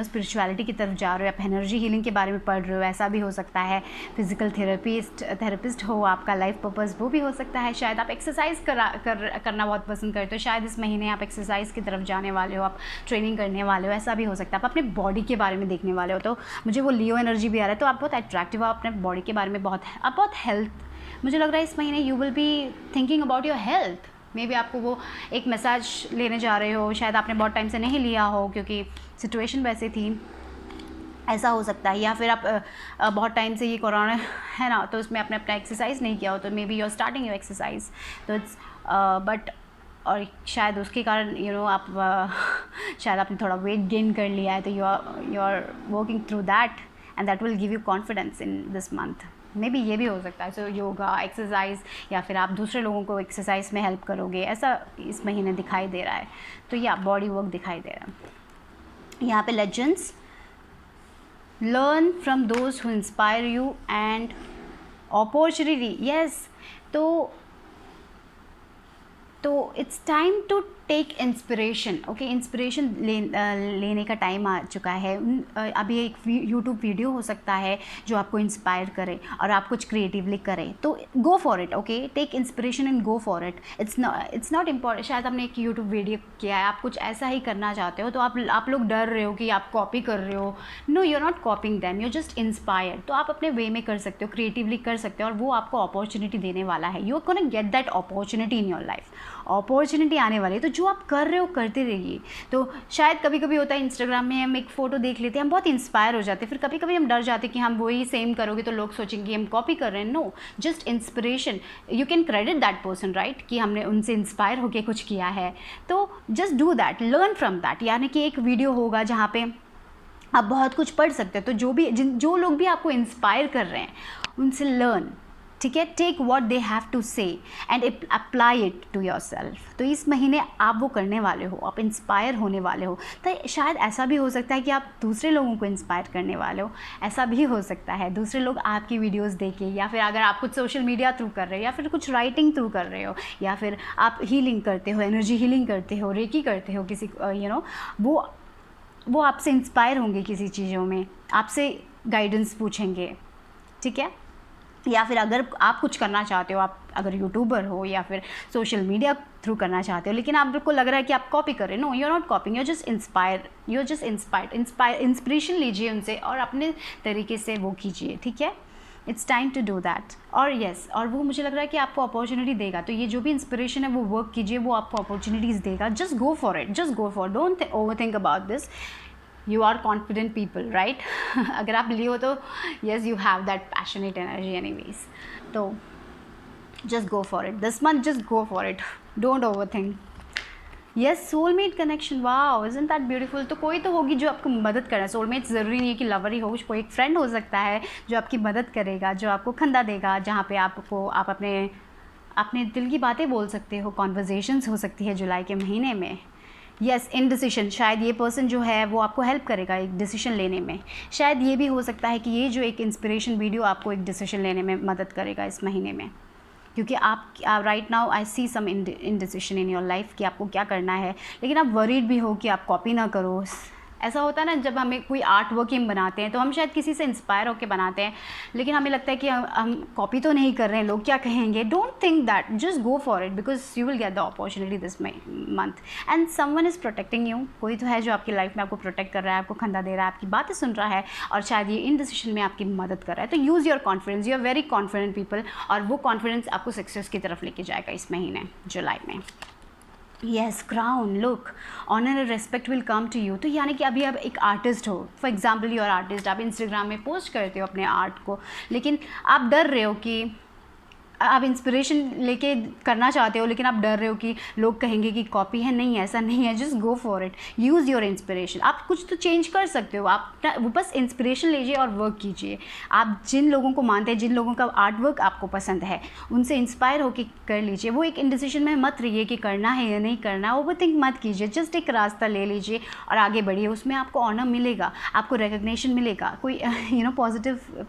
स्पिरिचुअलिटी की तरफ जा रहे हो, आप एनर्जी हीलिंग के बारे में पढ़ रहे हो, ऐसा भी हो सकता है. फिजिकल थेरेपिस्ट हो आपका लाइफ पर्पस, वो भी हो सकता है. शायद आप एक्सरसाइज करना बहुत पसंद करते हो, शायद इस महीने आप एक्सरसाइज की तरफ जाने वाले हो, आप ट्रेनिंग करने वाले हो, ऐसा भी हो सकता है. आप अपने बॉडी के बारे में देखने वाले हो, तो मुझे वो लियो एनर्जी भी आ रहा है. तो आप बहुत अट्रैक्टिव हो अपने बॉडी के बारे में, आप बहुत हेल्थ, मुझे लग रहा है इस महीने you will be thinking about your health. May be आपको वो एक मैसाज लेने जा रहे हो, शायद आपने बहुत टाइम से नहीं लिया हो क्योंकि सिचुएशन वैसी थी, ऐसा हो सकता है. या फिर आप बहुत टाइम से ये कोरोना है ना, तो उसमें आपने अपना एक्सरसाइज नहीं किया हो, तो maybe you are starting your exercise. तो इट्स बट और शायद उसके कारण आप शायद आपने थोड़ा वेट गेन कर लिया है, तो you are working through that and that will give you confidence in this month. Maybe ये भी हो सकता है. सो योगा, एक्सरसाइज, या फिर आप दूसरे लोगों को एक्सरसाइज में हेल्प करोगे, ऐसा इस महीने दिखाई दे रहा है. तो या बॉडी वर्क दिखाई दे रहा है. यहाँ पे legends, learn from those who inspire you and opportunity. Yes तो it's time to take inspiration. Okay inspiration लेने का टाइम आ चुका है. अभी एक यूट्यूब वीडियो हो सकता है जो आपको इंस्पायर करे और आप कुछ क्रिएटिवली करें, तो go for it. Okay take inspiration and go for it. It's not important. शायद आपने एक यूट्यूब वीडियो किया है, आप कुछ ऐसा ही करना चाहते हो, तो आप लोग डर रहे हो कि आप कॉपी कर रहे हो. No, you are not copying them, you just inspired. तो आप अपने वे में कर सकते हो, क्रिएटिवली कर सकते हो, और वो आपको अपॉर्चुनिटी देने वाला है. You are gonna get that opportunity in your life. Opportunity आने वाली है, तो जो आप कर रहे हो करते रहिए. तो शायद कभी कभी होता है इंस्टाग्राम में हम एक फ़ोटो देख लेते हैं, हम बहुत इंस्पायर हो जाते हैं, फिर कभी कभी हम डर जाते हैं कि हम वही सेम करोगे तो लोग सोचेंगे हम कॉपी कर रहे हैं. No, just inspiration. You can credit that person, right, कि हमने उनसे इंस्पायर होकर कुछ किया है. तो just do that, learn from that. यानी कि एक वीडियो होगा जहाँ पे आप बहुत कुछ पढ़ सकते हो, तो जो लोग भी आपको इंस्पायर कर रहे हैं उनसे लर्न. ठीक है, take what they have to say and apply it to your self. तो इस महीने आप वो करने वाले हो, आप इंस्पायर होने वाले हो. तो शायद ऐसा भी हो सकता है कि आप दूसरे लोगों को इंस्पायर करने वाले हो, ऐसा भी हो सकता है. दूसरे लोग आपकी वीडियोस देखें, या फिर अगर आप कुछ सोशल मीडिया थ्रू कर रहे हो, या फिर कुछ राइटिंग थ्रू कर रहे हो, या फिर आप हीलिंग करते हो, एनर्जी हीलिंग करते हो, रेकी करते हो, किसी वो आपसे इंस्पायर होंगे किसी चीज़ों में, आपसे गाइडेंस पूछेंगे. ठीक है, या फिर अगर आप कुछ करना चाहते हो, आप अगर यूट्यूबर हो या फिर सोशल मीडिया थ्रू करना चाहते हो, लेकिन आपको लग रहा है कि आप कॉपी कर रहे हो, no, you are not copying, you are just inspire. Inspiration लीजिए उनसे और अपने तरीके से वो कीजिए. ठीक है, it's time to do that. और येस, और वो मुझे लग रहा है कि आपको अपॉर्चुनिटी देगा. तो ये जो भी इंस्पिरेशन है वो वर्क कीजिए, वो आपको अपॉर्चुनिटीज़ देगा. Just go for it, just go for, don't over think about this. You are confident people, right. अगर आप लियो तो yes, you have that passionate energy anyways. तो just go for it this month, just go for it, don't over think. Yes, soulmate connection, wow, isn't that beautiful. तो कोई तो होगी जो आपको मदद करे. सोलमेट ज़रूरी नहीं है कि लवर ही हो, कोई एक फ्रेंड हो सकता है जो आपकी मदद करेगा, जो आपको खंदा देगा, जहाँ पे आप अपने अपने दिल की बातें बोल सकते हो, कॉन्वर्जेशंस हो सकती है जुलाई के महीने में। यस, इनडिसीजन, शायद ये पर्सन जो है वो आपको हेल्प करेगा एक डिसीजन लेने में। शायद ये भी हो सकता है कि ये जो एक इंस्पिरेशन वीडियो आपको एक डिसीजन लेने में मदद करेगा इस महीने में, क्योंकि आप right now I see some indecision in your life कि आपको क्या करना है, लेकिन आप वरीड भी हो कि आप कॉपी ना करो। ऐसा होता है ना, जब हमें कोई आर्ट वर्क हम बनाते हैं तो हम शायद किसी से इंस्पायर होकर बनाते हैं, लेकिन हमें लगता है कि हम कॉपी तो नहीं कर रहे हैं, लोग क्या कहेंगे। Don't think that, just go for it, because you will get the opportunity this month and someone is protecting you. कोई तो है जो आपकी लाइफ में आपको प्रोटेक्ट कर रहा है, आपको खंदा दे रहा है, आपकी बातें सुन रहा है, और शायद ये इन डिसीजन में आपकी मदद कर रहा है। तो use your confidence, you are very confident people, और वो कॉन्फिडेंस आपको सक्सेस की तरफ लेके जाएगा इस महीने जुलाई में। Yes, crown, look, honour and respect will come to you. तो यानी कि अभी आप एक आर्टिस्ट हो, for example you are artist, आप इंस्टाग्राम में पोस्ट करते हो अपने आर्ट को, लेकिन आप डर रहे हो कि आप इंस्पिरेशन लेके करना चाहते हो, लेकिन आप डर रहे हो कि लोग कहेंगे कि कॉपी है। नहीं, ऐसा नहीं है, just go for it, use your inspiration. आप कुछ तो चेंज कर सकते हो, आप वो बस इंस्पिरेशन लीजिए और वर्क कीजिए। आप जिन लोगों को मानते हैं, जिन लोगों का आर्ट वर्क आपको पसंद है, उनसे इंस्पायर होकर कर लीजिए। वो एक इंडिसीजन में मत रहिए कि करना है या नहीं करना, ओवरथिंक मत कीजिए, जस्ट एक रास्ता ले लीजिए और आगे बढ़िए। उसमें आपको ऑनर मिलेगा, आपको रिकग्निशन मिलेगा, कोई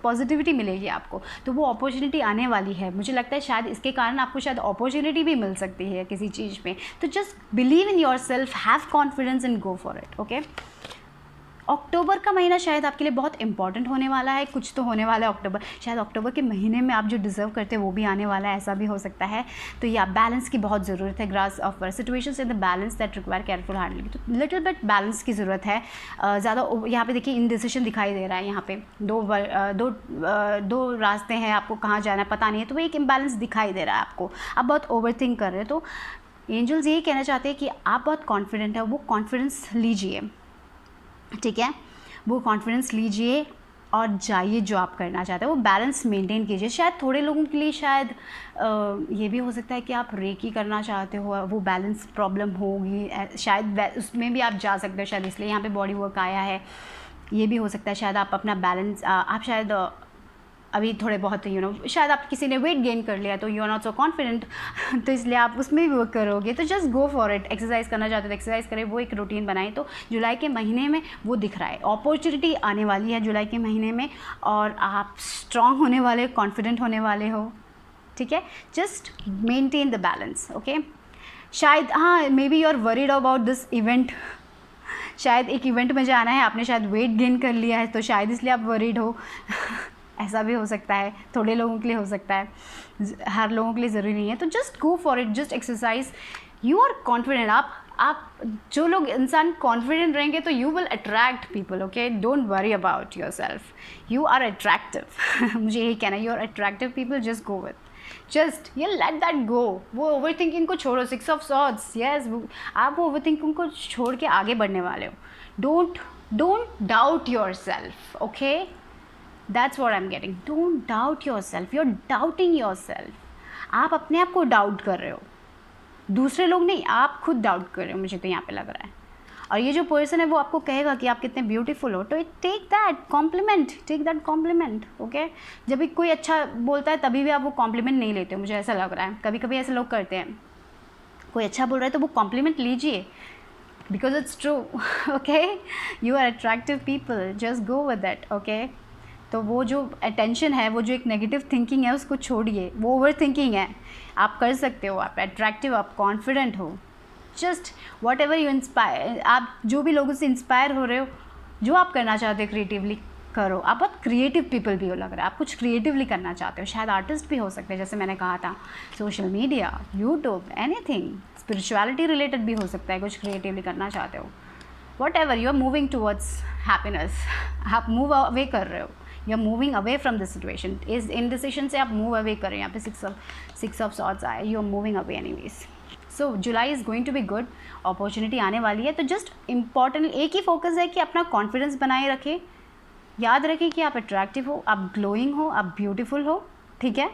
पॉजिटिविटी मिलेगी आपको, तो वो अपॉर्चुनिटी आने वाली है। मुझे लगता है शायद इसके कारण आपको शायद अपॉर्चुनिटी भी मिल सकती है किसी चीज़ में। तो just believe in your self, have confidence and go for it. Okay, अक्टूबर का महीना शायद आपके लिए बहुत इंपॉर्टेंट होने वाला है। कुछ तो होने वाला है अक्टूबर, शायद अक्टूबर के महीने में आप जो डिज़र्व करते हैं वो भी आने वाला है, ऐसा भी हो सकता है। तो या बैलेंस की बहुत ज़रूरत है, grass of situations in the balance that require careful handling. तो लिटिल बिट बैलेंस की ज़रूरत है। ज़्यादा यहाँ पे देखिए इनडिसीजन दिखाई दे रहा है, यहाँ पे दो रास्ते हैं, आपको कहाँ जाना है पता नहीं है, तो वो एक इम्बैलेंस दिखाई दे रहा है आपको, आप बहुत ओवरथिंक कर रहे हैं। तो एंजल्स यही कहना चाहते हैं कि आप बहुत कॉन्फिडेंट है, वो कॉन्फिडेंस लीजिए, ठीक है, वो कॉन्फिडेंस लीजिए और जाइए जो आप करना चाहते हैं, वो बैलेंस मेंटेन कीजिए। शायद थोड़े लोगों के लिए शायद ये भी हो सकता है कि आप रेकी करना चाहते हो, वो बैलेंस प्रॉब्लम होगी, शायद उसमें भी आप जा सकते हो, शायद इसलिए यहाँ पे बॉडी वर्क आया है। ये भी हो सकता है शायद आप अपना बैलेंस, आप शायद अभी थोड़े बहुत शायद आप किसी ने वेट गेन कर लिया तो you are not so confident, तो इसलिए आप उसमें भी वर्क करोगे। तो just go for it, exercise करना चाहते हो तो एक्सरसाइज करें, वो एक रूटीन बनाए। तो जुलाई के महीने में वो दिख रहा है, अपॉर्चुनिटी आने वाली है जुलाई के महीने में, और आप स्ट्रांग होने वाले, कॉन्फिडेंट होने वाले हो, ठीक है। Just maintain the balance. Okay, शायद हाँ, maybe you are worried about this event, शायद एक इवेंट में जाना है, आपने शायद वेट गेन कर लिया है, तो शायद इसलिए आप वरीड हो। ऐसा भी हो सकता है, थोड़े लोगों के लिए हो सकता है, हर लोगों के लिए ज़रूरी नहीं है। तो just go for it, just exercise, you are confident. आप जो लोग इंसान कॉन्फिडेंट रहेंगे तो you will attract people. Okay, don't worry about yourself, you are attractive. मुझे यही कहना है, you are attractive people, just go with, just ये लेट दैट गो। वो ओवर थिंकिंग को छोड़ो, 6 ऑफ सॉर्ड्स, यस, आप वो ओवर थिंकिंग को छोड़ के आगे बढ़ने वाले हो। Don't doubt your self, okay, that's what I am getting. Don't doubt your self, you are doubting yourself. आप अपने आप को डाउट कर रहे हो, दूसरे लोग नहीं, आप खुद डाउट कर रहे हो, मुझे तो यहाँ पे लग रहा है। और ये जो पर्सन है वो आपको कहेगा कि आप कितने ब्यूटीफुल हो, तो take that compliment, take that compliment. Okay, जब भी कोई अच्छा बोलता है तभी भी आप वो कॉम्प्लीमेंट नहीं लेते हो, मुझे ऐसा लग रहा है। कभी कभी ऐसे लोग करते हैं, कोई अच्छा बोल रहा है तो वो कॉम्प्लीमेंट लीजिए, because it's true. Okay, you are attractive people, just go with that. Okay, तो वो जो अटेंशन है, वो जो एक नेगेटिव थिंकिंग है, उसको छोड़िए, वो ओवर थिंकिंग है। आप कर सकते हो, आप अट्रैक्टिव, आप कॉन्फिडेंट हो। Just what ever you inspire, आप जो भी लोगों से इंस्पायर हो रहे हो, जो आप करना चाहते हो क्रिएटिवली करो। आप बहुत क्रिएटिव पीपल भी हो, लग रहा है आप कुछ क्रिएटिवली करना चाहते हो। शायद आर्टिस्ट भी हो सकते हैं, जैसे मैंने कहा था, social media, YouTube, anything, spirituality related भी हो सकता है, कुछ क्रिएटिवली करना चाहते हो। Whatever, you are moving towards happiness, आप मूव अवे कर रहे हो, you are moving away from this situation. इस इनडिसीजन से आप मूव अवे करें, यहाँ पे सिक्स ऑफ सॉर्ड्स आए, you are moving away anyways. So July is going to be good, opportunity आने वाली है। तो जस्ट इम्पॉर्टेंट एक ही फोकस है कि अपना कॉन्फिडेंस बनाए रखें, याद रखें कि आप अट्रैक्टिव हो, आप ग्लोइंग हो, आप ब्यूटीफुल हो, ठीक है,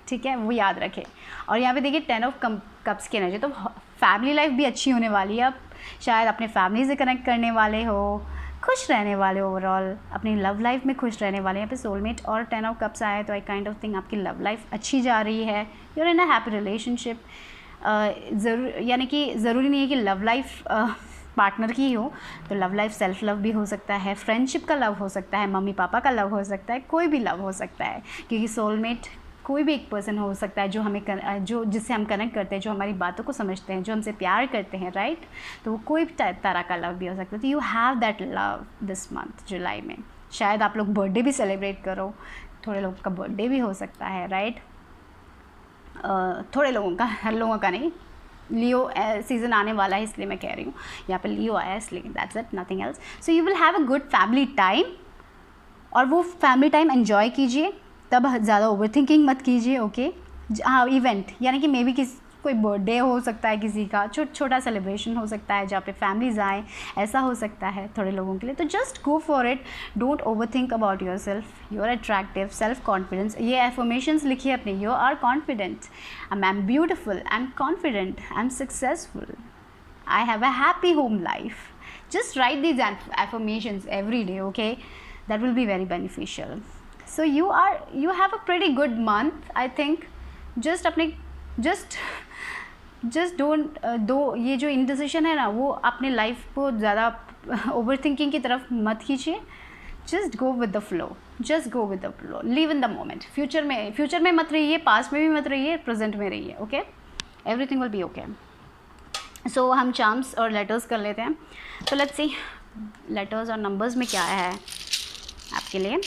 ठीक है, वो याद रखें। और यहाँ पे देखिए 10 ऑफ कप्स की एनर्जी, तो फैमिली लाइफ भी अच्छी होने वाली है। आप शायद अपने फैमिली से कनेक्ट करने वाले हो, खुश रहने वाले, ओवरऑल अपनी लव लाइफ में खुश रहने वाले। यहाँ पे सोलमेट और 10 ऑफ कप्स आया, तो आई काइंड ऑफ थिंक आपकी लव लाइफ अच्छी जा रही है, you are in a happy relationship. ज़रूर, यानी कि ज़रूरी नहीं है कि लव लाइफ पार्टनर की हो, तो लव लाइफ सेल्फ लव भी हो सकता है, फ्रेंडशिप का लव हो सकता है, मम्मी पापा का लव हो सकता है, कोई भी लव हो सकता है, क्योंकि सोलमेट कोई भी एक पर्सन हो सकता है जो हमें जो जिससे हम कनेक्ट करते हैं, जो हमारी बातों को समझते हैं, जो हमसे प्यार करते हैं, राइट। तो वो कोई भी तरह का लव भी हो सकता है। तो you have that love this month जुलाई में। शायद आप लोग बर्थडे भी सेलिब्रेट करो, थोड़े लोगों का बर्थडे भी हो सकता है, राइट। थोड़े लोगों का, हर लोगों का नहीं। लियो सीज़न आने वाला है इसलिए मैं कह रही हूँ, यहाँ पे लियो आया इसलिए, that's it, nothing else. So you will have a good family time, और वो फैमिली टाइम एन्जॉय कीजिए, तब ज़्यादा ओवर थिंकिंग मत कीजिए, ओके। हाँ, इवेंट यानी कि मे बी कोई बर्थडे हो सकता है किसी का, छोटा सेलिब्रेशन हो सकता है जहाँ पे फैमिलीज आए, ऐसा हो सकता है थोड़े लोगों के लिए। तो just go for it, don't over think about yourself, you are attractive, self confidence. ये एफर्मेशंस लिखिए अपने, you are confident, I am beautiful, I am confident, I am successful, I have a happy home life. Just write these affirmations every day, okay? That will be very beneficial. So you have a pretty good month, I think. Just अपने just don't दो ये जो indecision है ना, वो अपने लाइफ को ज़्यादा ओवर थिंकिंग की तरफ मत खींचिए। Just go with the flow, just go with the flow, live in the moment. Future में मत रहिए, पास्ट में भी मत रहिए, प्रेजेंट में रहिए, okay. Everything will be okay. So हम चार्म्स और लेटर्स कर लेते हैं। तो लेट्स सी लेटर्स और नंबर्स में क्या है आपके लिए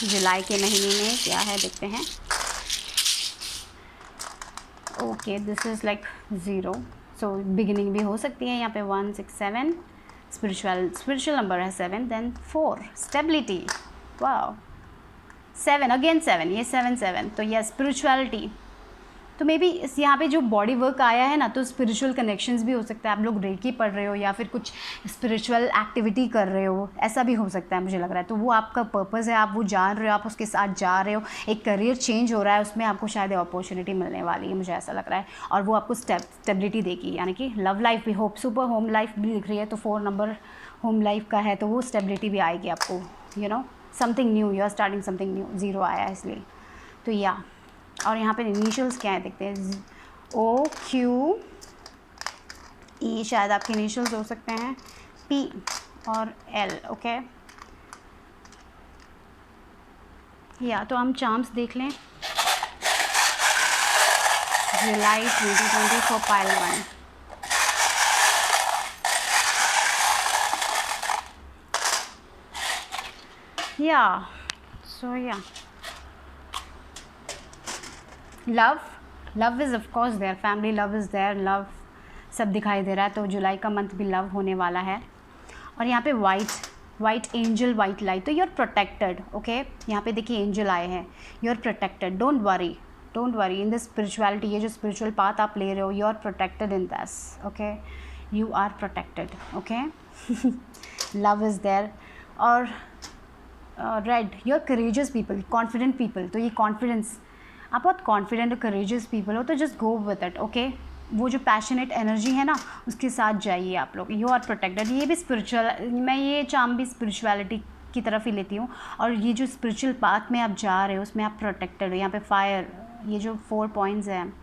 जुलाई के महीने में, क्या है देखते हैं। Okay, this is like 0, so beginning भी हो सकती है यहाँ पे। 1 6 7 स्पिरिचुअल नंबर है 7, देन 4 स्टेबिलिटी, वाओ, 7 अगेन 7, ये 7 7, तो ये स्पिरिचुअलिटी। तो मे बी इस यहाँ पे जो बॉडी वर्क आया है ना, तो स्पिरिचुअल कनेक्शंस भी हो सकता है। आप लोग रेकी पढ़ रहे हो या फिर कुछ स्पिरिचुअल एक्टिविटी कर रहे हो, ऐसा भी हो सकता है, मुझे लग रहा है। तो वो आपका पर्पज़ है, आप वो जान रहे हो, आप उसके साथ जा रहे हो, एक करियर चेंज हो रहा है, उसमें आपको शायद अपॉर्चुनिटी मिलने वाली है, मुझे ऐसा लग रहा है। और वो आपको स्टेबिलिटी देगी, यानी कि लव लाइफ भी, होप सुपर होम लाइफ भी दिख रही है, तो 4 नंबर होम लाइफ का है, तो वो स्टेबिलिटी भी आएगी आपको, you know, something new, you are starting something new. 0 आया है इसलिए, तो या। और यहाँ पे इनिशियल्स क्या है देखते हैं, OQE, शायद आपके इनिशियल्स हो सकते हैं, P और L, ओके। या तो हम चार्म्स देख लें जुलाई 2020 फॉर पाइल 1। या सो या love is of course there, family love is there, love सब दिखाई दे रहा है। तो जुलाई का मंथ भी लव होने वाला है। और यहाँ पे वाइट एंजल, वाइट लाइट, तो यू आर प्रोटेक्टेड, ओके। यहाँ पे देखिए एंजल आए हैं, you are protected, don't worry in the spirituality. ये जो स्पिरिचुअल पाथ आप ले रहे हो, you are protected in this, okay, you are protected, okay. Love is there. और red, you are courageous people, confident people. तो ये कॉन्फिडेंस, आप बहुत कॉन्फिडेंट और करेजियस पीपल हो, तो just go with it, okay. वो जो पैशनेट एनर्जी है ना, उसके साथ जाइए आप लोग, यू आर प्रोटेक्टेड। ये भी स्पिरिचुअल, मैं ये चार्म भी स्पिरिचुअलिटी की तरफ ही लेती हूँ। और ये जो स्पिरिचुअल पाथ में आप जा रहे हो, उसमें आप प्रोटेक्टेड हो। यहाँ पे फायर, ये जो 4 पॉइंट्स हैं,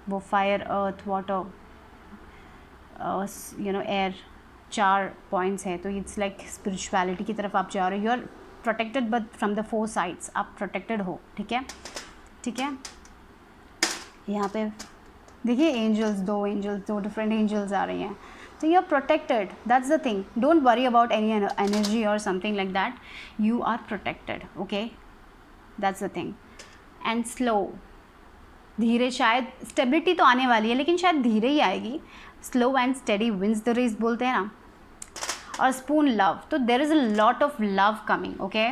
वो fire, earth, water, you know, air, 4 points हैं। तो इट्स लाइक स्पिरिचुअलिटी की तरफ आप जा रहे हो, you are protected but from the 4 sides, आप प्रोटेक्टेड हो, ठीक है। यहाँ पे देखिए एंजल्स, 2 डिफरेंट एंजल्स आ रही हैं, तो you are protected, that's the thing. Don't worry about any energy और something like that, you are protected, okay, that's the thing. And slow, धीरे, शायद स्टेबिलिटी तो आने वाली है लेकिन शायद धीरे ही आएगी। Slow and steady wins the race बोलते हैं ना। और स्पून, लव, तो there is a lot of love coming, okay,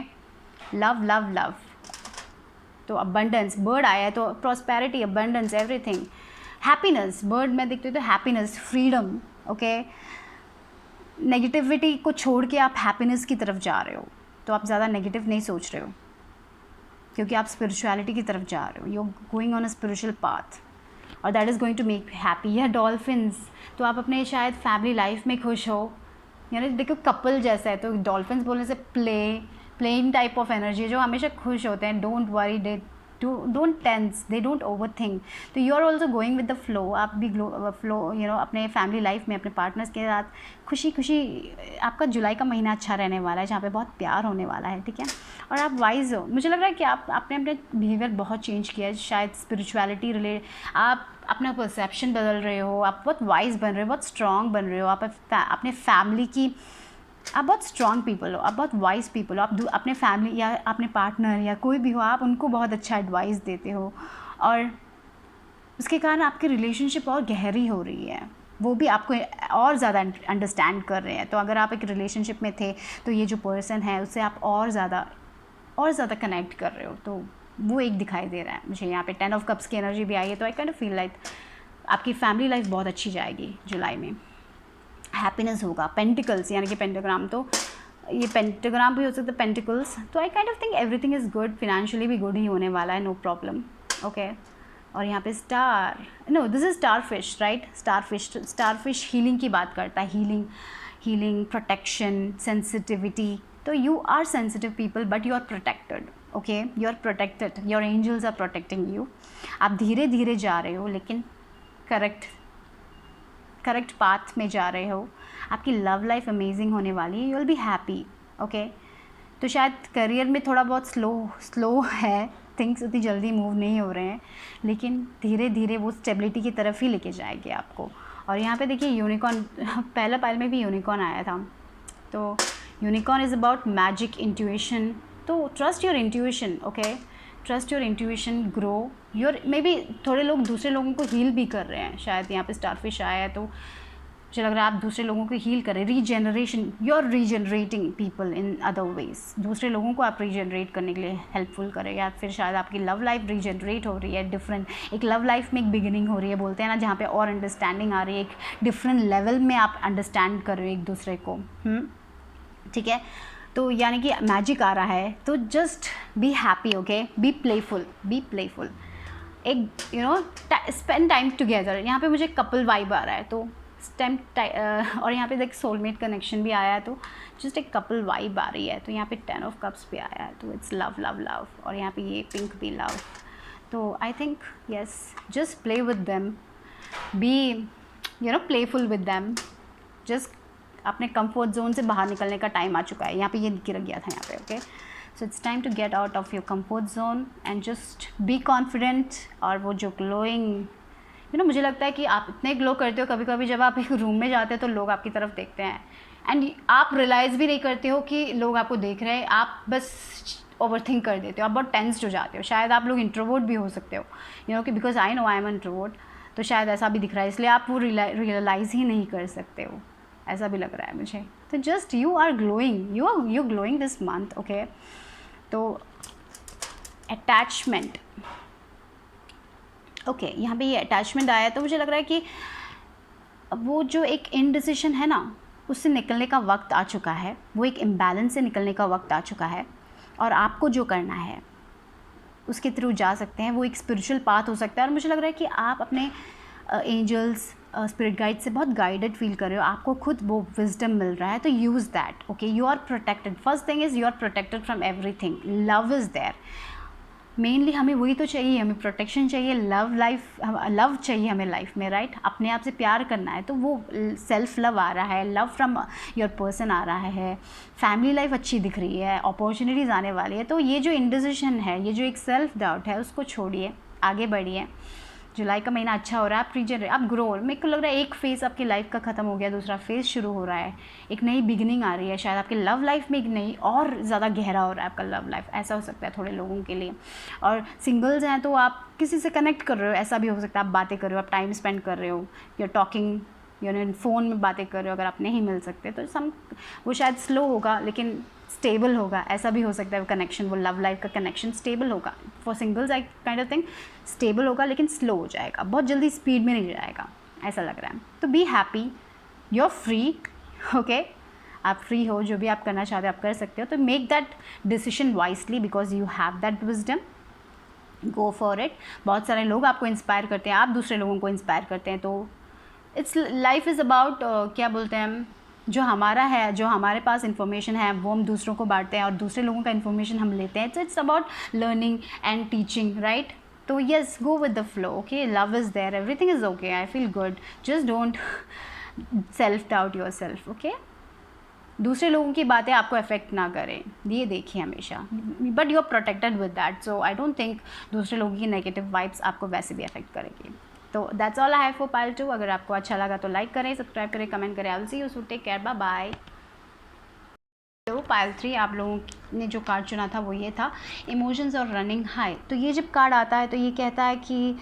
love love love. तो अबंडेंस, बर्ड आया है, तो prosperity, abundance, everything, happiness, bird में देखते हो तो हैप्पीनेस, फ्रीडम, ओके। नेगेटिविटी को छोड़ के आप हैप्पीनेस की तरफ जा रहे हो, तो आप ज़्यादा नेगेटिव नहीं सोच रहे हो, क्योंकि आप स्पिरिचुअलिटी की तरफ जा रहे हो, you are going on a spiritual path, और that is going to make happy. या डॉल्फिन्स, तो आप अपने शायद फैमिली लाइफ में खुश हो, यानी देखो कपल जैसा है, तो डॉल्फिन्स बोलने से प्लेइंग टाइप ऑफ एनर्जी, जो हमेशा खुश होते हैं, don't worry, they don't tense, they don't over think. तो you are also going with the flow, आप भी फ्लो अपने फैमिली लाइफ में अपने पार्टनर्स के साथ खुशी खुशी। आपका जुलाई का महीना अच्छा रहने वाला है, जहाँ पे बहुत प्यार होने वाला है, ठीक है। और आप वाइज हो, मुझे लग रहा है कि आपने अपने बिहेवियर बहुत चेंज किया है, शायद स्पिरिचुअलिटी रिलेटेड आप अपना परसेप्शन बदल रहे हो, आप बहुत वाइज बन रहे हो, बहुत स्ट्रॉन्ग बन रहे हो, आप अपने फैमिली की, आप बहुत स्ट्रॉन्ग पीपल हो, आप बहुत वाइज पीपल हो, आप अपने फैमिली या अपने पार्टनर या कोई भी हो, आप उनको बहुत अच्छा एडवाइस देते हो, और उसके कारण आपकी रिलेशनशिप और गहरी हो रही है, वो भी आपको और ज़्यादा अंडरस्टैंड कर रहे हैं। तो अगर आप एक रिलेशनशिप में थे तो ये जो पर्सन है उससे आप और ज़्यादा कनेक्ट कर रहे हो, तो वो एक दिखाई दे रहा है मुझे यहाँ पे। 10 ऑफ कप्स की एनर्जी भी आई है, तो I kind of feel like आपकी फैमिली लाइफ बहुत अच्छी जाएगी जुलाई में, हैप्पीनेस होगा। पेंटिकल्स यानी कि पेंटाग्राम, तो ये पेंटाग्राम भी हो सकता है, पेंटिकल्स, तो I kind of think everything is good, financially भी गुड ही होने वाला है, नो प्रॉब्लम, ओके। और यहाँ पे star, no this is starfish, right. Starfish healing की बात करता है, हीलिंग, प्रोटेक्शन, सेंसिटिविटी। तो you are sensitive people but you are protected, okay, you are protected, your angels are protecting you. आप धीरे धीरे जा रहे हो लेकिन करेक्ट पाथ में जा रहे हो। आपकी लव लाइफ अमेजिंग होने वाली है, you will be happy, okay. तो शायद करियर में थोड़ा बहुत स्लो है, थिंग्स उतनी जल्दी मूव नहीं हो रहे हैं, लेकिन धीरे धीरे वो स्टेबिलिटी की तरफ ही लेके जाएंगे आपको। और यहाँ पे देखिए यूनिकॉर्न, पहला पाइल में भी यूनिकॉर्न आया था, तो unicorn is about magic, intuition. तो trust your intuition, okay, trust your intuition, grow your, maybe थोड़े लोग दूसरे लोगों को हील भी कर रहे हैं, शायद यहाँ पे स्टारफिश आया है, तो मुझे लग रहा है आप दूसरे लोगों को हील करें, regeneration, you are regenerating people in other ways, दूसरे लोगों को आप रीजनरेट करने के लिए हेल्पफुल करें, या फिर शायद आपकी लव लाइफ रीजनरेट हो रही है, डिफरेंट एक लव लाइफ में एक बिगिनिंग हो रही है, बोलते हैं ना, जहाँ पे और अंडरस्टैंडिंग आ रही है, एक डिफरेंट लेवल में आप अंडरस्टैंड कर रहे हो एक दूसरे को, ठीक है। तो यानी कि मैजिक आ रहा है, तो just be happy, okay, be playful, एक स्पेंड टाइम टुगेदर। यहाँ पे मुझे कपल वाइब आ रहा है, तो और यहाँ पे देख सोलमेट कनेक्शन भी आया है, तो जस्ट एक कपल वाइब आ रही है। तो यहाँ पे 10 ऑफ कप्स भी आया है, तो इट्स लव लव लव, और यहाँ पे ये पिंक भी लव। तो I think yes, just play with them, be playful with them, just अपने कंफर्ट जोन से बाहर निकलने का टाइम आ चुका है। यहाँ पे ये गिर गया था यहाँ पे, okay. So it's time to get out of your comfort zone and just be confident. और वो जो ग्लोइंग, मुझे लगता है कि आप इतने ग्लो करते हो, कभी कभी जब आप एक रूम में जाते हो तो लोग आपकी तरफ देखते हैं एंड आप रियलाइज़ भी नहीं करते हो कि लोग आपको देख रहे हैं, आप बस ओवरथिंक कर देते हो, आप बहुत टेंस्ड हो जाते हो। शायद आप लोग इंट्रोवर्ट भी हो सकते हो, कि because I know I am introvert, तो शायद ऐसा भी दिख रहा है, इसलिए आप वो रियलाइज़ ही नहीं कर सकते हो, ऐसा भी लग रहा है मुझे। तो just you are glowing, you glowing this month, okay. तो अटैचमेंट, ओके, यहाँ पे ये अटैचमेंट आया, तो मुझे लग रहा है कि वो जो एक इनडिसिशन है ना, उससे निकलने का वक्त आ चुका है, वो एक इम्बैलेंस से निकलने का वक्त आ चुका है, और आपको जो करना है उसके थ्रू जा सकते हैं। वो एक स्पिरिचुअल पाथ हो सकता है, और मुझे लग रहा है कि आप अपने एंजल्स, स्पिरिट गाइड से बहुत गाइडेड फील कर रहे हो, आपको खुद वो विजडम मिल रहा है, तो use that, okay. You are protected, first thing is you are protected from everything, love is there. Mainly हमें वही तो चाहिए, हमें प्रोटेक्शन चाहिए, लव चाहिए हमें लाइफ में, राइट। अपने आप से प्यार करना है, तो वो सेल्फ लव आ रहा है, लव फ्रॉम योर पर्सन आ रहा है, फैमिली लाइफ अच्छी दिख रही है, अपॉर्चुनिटीज़ आने वाली है। तो ये जो इंडिसिशन है, ये जो एक सेल्फ डाउट है, उसको छोड़िए, आगे बढ़िए। जुलाई का महीना अच्छा हो रहा है, आप रीजन, आप ग्रो। मेरे को लग रहा है एक फेज़ आपकी लाइफ का ख़त्म हो गया, दूसरा फेज़ शुरू हो रहा है, एक नई बिगिनिंग आ रही है, शायद आपकी लव लाइफ में एक नई और ज़्यादा गहरा हो रहा है आपका लव लाइफ, ऐसा हो सकता है थोड़े लोगों के लिए। और सिंगल्स हैं तो आप किसी से कनेक्ट कर रहे हो, ऐसा भी हो सकता है, आप बातें कर रहे हो, आप टाइम स्पेंड कर रहे हो, या टॉकिंग, फ़ोन में बातें कर रहे हो, अगर आप नहीं मिल सकते तो वो शायद स्लो होगा लेकिन स्टेबल होगा, ऐसा भी हो सकता है। वो कनेक्शन, वो लव लाइफ का कनेक्शन स्टेबल होगा, for singles I kind of thing, stable होगा लेकिन स्लो हो जाएगा, बहुत जल्दी स्पीड में नहीं जाएगा, ऐसा लग रहा है। तो be happy, you are free, okay, आप फ्री हो, जो भी आप करना चाहते हो आप कर सकते हो। तो make that decision wisely because you have that wisdom, go for it. बहुत सारे लोग आपको इंस्पायर करते हैं, आप दूसरे लोगों को इंस्पायर करते हैं। तो इट्स लाइफ इज़ अबाउट क्या बोलते हैं हम, जो हमारा है, जो हमारे पास इन्फॉर्मेशन है वो हम दूसरों को बांटते हैं और दूसरे लोगों का इन्फॉर्मेशन हम लेते हैं। तो it's about learning and teaching, right. तो yes, go with the flow, okay, love is there, everything is okay, I feel good, just don't self doubt your self, okay. दूसरे लोगों की बातें आपको अफेक्ट ना करें, ये देखिए हमेशा, but you are protected with that, so I don't think दूसरे लोगों की नेगेटिव वाइब्स आपको वैसे भी अफेक्ट करेगी। तो that's all I have for pile 2। अगर आपको अच्छा लगा तो लाइक करें, सब्सक्राइब करें, कमेंट करें। I will see you soon, take care, bye bye. तो पाइल 3 आप लोगों ने जो कार्ड चुना था वो ये था, इमोशंस और रनिंग हाई। तो ये जब कार्ड आता है तो ये कहता है कि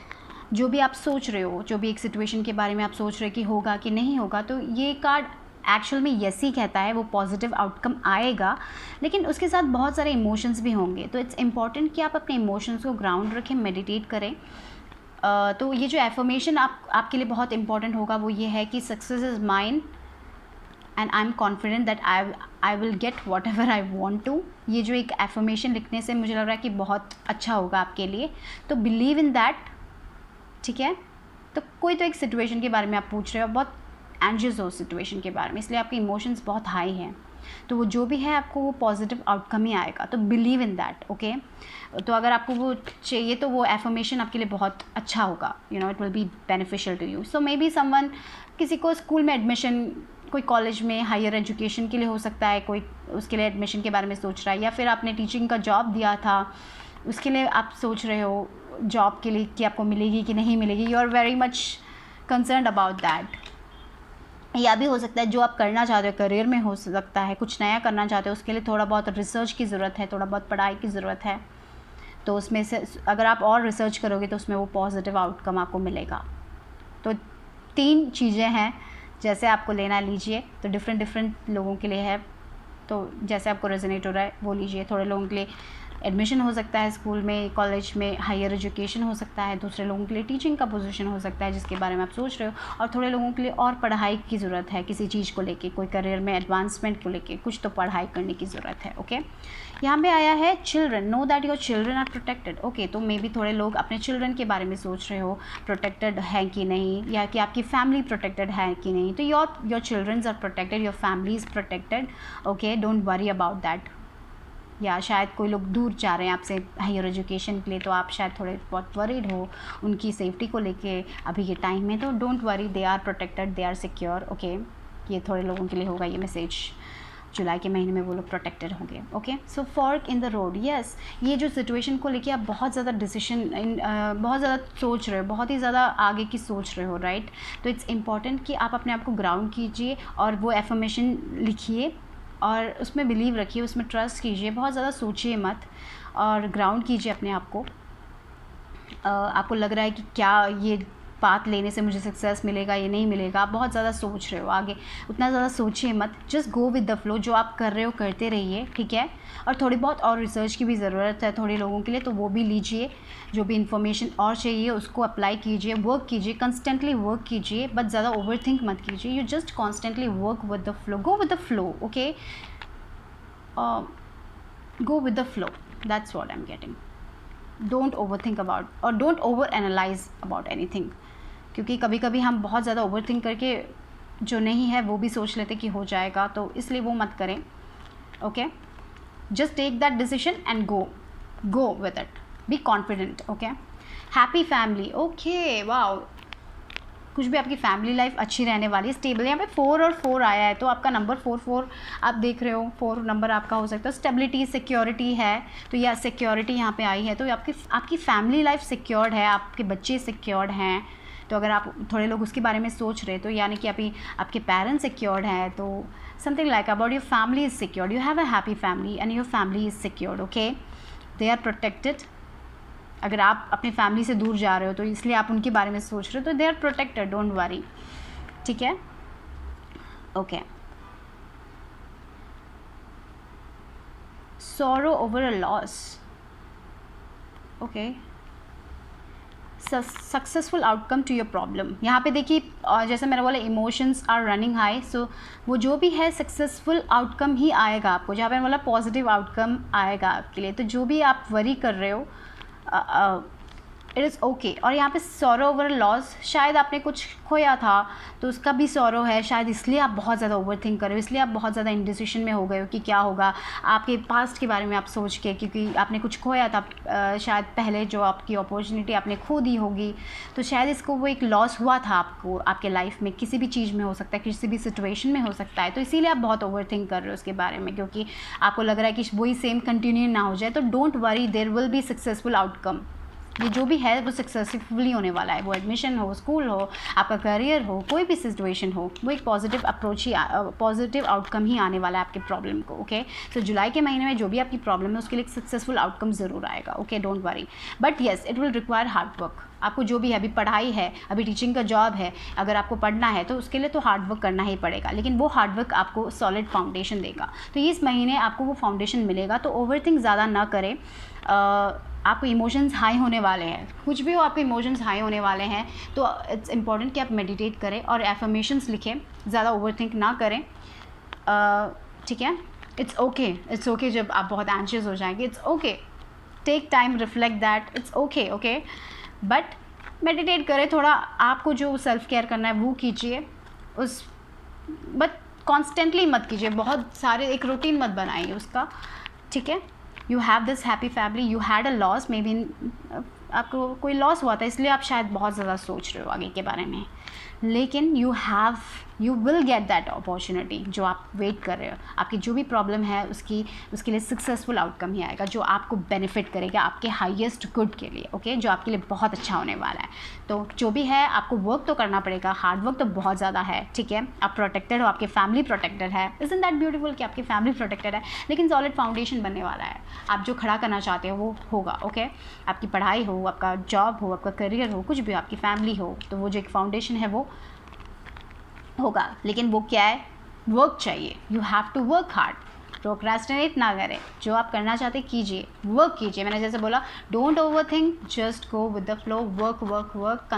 जो भी आप सोच रहे हो, जो भी एक सिचुएशन के बारे में आप सोच रहे हो कि होगा कि नहीं होगा, तो ये कार्ड एक्चुअल में यस ही कहता है, वो पॉजिटिव आउटकम आएगा, लेकिन उसके साथ बहुत सारे इमोशंस भी होंगे। तो इट्स इम्पॉर्टेंट कि आप अपने इमोशंस को ग्राउंड रखें, मेडिटेट करें। तो ये जो एफर्मेशन आपके लिए बहुत इंपॉर्टेंट होगा वो ये है कि success is mine and I am confident that I will get whatever I want to. ये जो एक एफर्मेशन लिखने से मुझे लग रहा है कि बहुत अच्छा होगा आपके लिए। तो बिलीव इन दैट, ठीक है। तो कोई तो एक सिचुएशन के बारे में आप पूछ रहे हो, बहुत एंशियस हो सिचुएशन के बारे में, इसलिए आपके इमोशंस बहुत हाई हैं। तो वो जो भी है आपको वो पॉजिटिव आउटकम ही आएगा। तो बिलीव इन दैट, ओके। तो अगर आपको वो चाहिए तो वो एफर्मेशन आपके लिए बहुत अच्छा होगा, you know, it will be beneficial to you. So maybe someone, किसी को स्कूल में एडमिशन, कोई कॉलेज में हायर एजुकेशन के लिए हो सकता है, कोई उसके लिए एडमिशन के बारे में सोच रहा है, या फिर आपने टीचिंग का जॉब दिया था उसके लिए आप सोच रहे हो जॉब के लिए कि आपको मिलेगी कि नहीं मिलेगी, you are very much concerned about that. या भी हो सकता है जो आप करना चाहते हो करियर में हो सकता है, कुछ नया करना चाहते हो, उसके लिए थोड़ा बहुत रिसर्च की ज़रूरत है, थोड़ा बहुत पढ़ाई की ज़रूरत है। तो उसमें से अगर आप और रिसर्च करोगे तो उसमें वो पॉजिटिव आउटकम आपको मिलेगा। तो 3 चीज़ें हैं, जैसे आपको लेना लीजिए। तो डिफरेंट लोगों के लिए है, तो जैसे आपको रेजोनेट हो रहा है वो लीजिए। थोड़े लोगों के लिए एडमिशन हो सकता है स्कूल में, कॉलेज में, हायर एजुकेशन हो सकता है। दूसरे लोगों के लिए टीचिंग का पोजीशन हो सकता है जिसके बारे में आप सोच रहे हो। और थोड़े लोगों के लिए और पढ़ाई की ज़रूरत है, किसी चीज़ को लेके, कोई करियर में एडवांसमेंट को लेके कुछ तो पढ़ाई करने की ज़रूरत है, ओके। यहाँ पे आया है children, know that your children are protected, okay. तो मे बी थोड़े लोग अपने चिल्ड्रन के बारे में सोच रहे हो, प्रोटेक्टेड है कि नहीं, या कि आपकी फैमिली प्रोटेक्टेड है कि नहीं। तो your childrens are protected, your family is protected, okay, don't worry about that. या शायद कोई लोग दूर जा रहे हैं आपसे हायर एजुकेशन के लिए, तो आप शायद थोड़े बहुत वरीड हो उनकी सेफ्टी को लेके अभी के टाइम में। तो don't worry, they are protected, they are secure, okay. ये थोड़े लोगों के लिए होगा ये मैसेज, जुलाई के महीने में वो लोग प्रोटेक्टेड होंगे, okay. So fork in the road, yes, ये जो सिचुएशन को लेके आप बहुत ज़्यादा डिसीजन, बहुत ज़्यादा सोच रहे हो, बहुत ही ज़्यादा आगे की सोच रहे हो, राइट। तो इट्स इम्पॉर्टेंट कि आप अपने आप को ग्राउंड कीजिए और वो एफर्मेशन लिखिए और उसमें बिलीव रखिए, उसमें ट्रस्ट कीजिए, बहुत ज़्यादा सोचिए मत और ग्राउंड कीजिए अपने आप को। आपको लग रहा है कि क्या ये पाथ लेने से मुझे सक्सेस मिलेगा, ये नहीं मिलेगा, आप बहुत ज़्यादा सोच रहे हो आगे, उतना ज़्यादा सोचिए मत, just go with the flow. जो आप कर रहे हो करते रहिए, ठीक है। और थोड़ी बहुत और रिसर्च की भी ज़रूरत है थोड़े लोगों के लिए, तो वो भी लीजिए, जो भी इन्फॉर्मेशन और चाहिए उसको अप्लाई कीजिए, वर्क कीजिए, कंस्टेंटली वर्क कीजिए, बट ज़्यादा ओवर थिंक मत कीजिए, you just constantly work with the flow, go with the flow, okay, go with the flow, that's what I am getting. Don't over think about और don't over analyse about anything, क्योंकि कभी कभी हम बहुत ज़्यादा ओवर थिंक करके जो नहीं है वो भी सोच लेते कि हो जाएगा, तो इसलिए वो मत करें, okay. Just take that decision and go with it, be confident, okay. Happy family, okay, wow, कुछ भी आपकी फैमिली लाइफ अच्छी रहने वाली, स्टेबल। यहाँ पे 4 और 4 आया है, तो आपका नंबर 4 आप देख रहे हो, 4 नंबर आपका हो सकता है। स्टेबिलिटी, सिक्योरिटी है, तो यह सिक्योरिटी यहाँ पे आई है, तो आपकी फैमिली लाइफ सिक्योर्ड है, आपके बच्चे सिक्योर्ड हैं। तो अगर आप थोड़े लोग उसके बारे में सोच रहे, तो यानी कि आपके पेरेंट्स सिक्योर्ड हैं, तो something like about your family is secured, you have a happy family and your family is secured, okay, they are protected. अगर आप अपनी फैमिली से दूर जा रहे हो तो इसलिए आप उनके बारे में सोच रहे हो, तो they are protected, don't worry, ठीक है, okay. Sorrow over a loss, okay, successful outcome to your problem. यहाँ पे देखिए, जैसे मैंने बोला emotions are running high, so वो जो भी है सक्सेसफुल आउटकम ही आएगा आपको, जहाँ पे मैंने बोला पॉजिटिव आउटकम आएगा आपके लिए। तो जो भी आप वरी कर रहे हो, इट इज़ ओके। और यहाँ पे सॉरो ओवर लॉस, शायद आपने कुछ खोया था तो उसका भी सॉरो है, शायद इसलिए आप बहुत ज़्यादा ओवर थिंक कर रहे हो, इसलिए आप बहुत ज़्यादा इंडिसिशन में हो गए हो कि क्या होगा आपके पास्ट के बारे में आप सोच के, क्योंकि आपने कुछ खोया था शायद पहले, जो आपकी अपॉर्चुनिटी आपने खो दी होगी, तो शायद इसको वो एक लॉस हुआ था आपको आपके लाइफ में, किसी भी चीज़ में हो सकता है, किसी भी सिचुएशन में हो सकता है, तो इसीलिए आप बहुत ओवर थिंक कर रहे हो उसके बारे में, क्योंकि आपको लग रहा है कि वही सेम कंटिन्यू ना हो जाए। तो don't worry, there will be successful outcome. ये जो भी है वो सक्सेसफुली होने वाला है, वो एडमिशन हो, स्कूल हो, आपका करियर हो, कोई भी सिचुएशन हो, वो एक पॉजिटिव अप्रोच ही, पॉजिटिव आउटकम ही आने वाला है आपके प्रॉब्लम को। ओके, तो जुलाई के महीने में जो भी आपकी प्रॉब्लम है उसके लिए एक सक्सेसफुल आउटकम ज़रूर आएगा। Okay, don't worry, but yes it will require hard work. आपको जो भी है, अभी पढ़ाई है, अभी टीचिंग का जॉब है, अगर आपको पढ़ना है तो उसके लिए तो हार्ड वर्क करना ही पड़ेगा, लेकिन वो हार्ड वर्क आपको सॉलिड फाउंडेशन देगा। तो इस महीने आपको वो फाउंडेशन मिलेगा। तो ओवर थिंक ज़्यादा ना करें। आपको इमोशंस हाई होने वाले हैं, कुछ भी हो आपके इमोशंस हाई होने वाले हैं, तो इट्स इम्पॉर्टेंट कि आप मेडिटेट करें और एफर्मेशंस लिखें, ज़्यादा ओवर थिंक ना करें। ठीक है, इट्स ओके जब आप बहुत एंशियस हो जाएंगे, it's okay, take time, reflect that, it's okay, but meditate करें थोड़ा, आपको जो सेल्फ केयर करना है वो कीजिए, उस बट कॉन्स्टेंटली मत कीजिए, बहुत सारे एक रूटीन मत बनाइए उसका। ठीक है, you have this happy family, you had a loss, may be आपको कोई लॉस हुआ था इसलिए आप शायद बहुत ज़्यादा सोच रहे हो आगे के बारे में, लेकिन you will get that opportunity जो आप वेट कर रहे हो। आपकी जो भी प्रॉब्लम है उसके लिए सक्सेसफुल आउटकम ही आएगा, जो आपको बेनिफिट करेगा आपके हाईएस्ट गुड के लिए। ओके, जो आपके लिए बहुत अच्छा होने वाला है। तो जो भी है आपको वर्क तो करना पड़ेगा, हार्ड वर्क तो बहुत ज़्यादा है। ठीक है, आप प्रोटेक्टेड हो, आपकी फैमिली प्रोटेक्टेड है, इज़न्ट दैट ब्यूटीफुल कि आपकी फैमिली प्रोटेक्टेड है, लेकिन सॉलिड फाउंडेशन बनने वाला है। आप जो खड़ा करना चाहते हो वो होगा। ओके, आपकी पढ़ाई हो, आपका जॉब हो, आपका करियर हो, कुछ भी हो, आपकी फैमिली हो, तो वो जो एक फाउंडेशन है वो होगा। लेकिन वो क्या है, वर्क चाहिए, you have to work hard, procrastinate ना करें, जो आप करना चाहते कीजिए, वर्क कीजिए। मैंने जैसे बोला, don't over think, just go with the flow, work work work,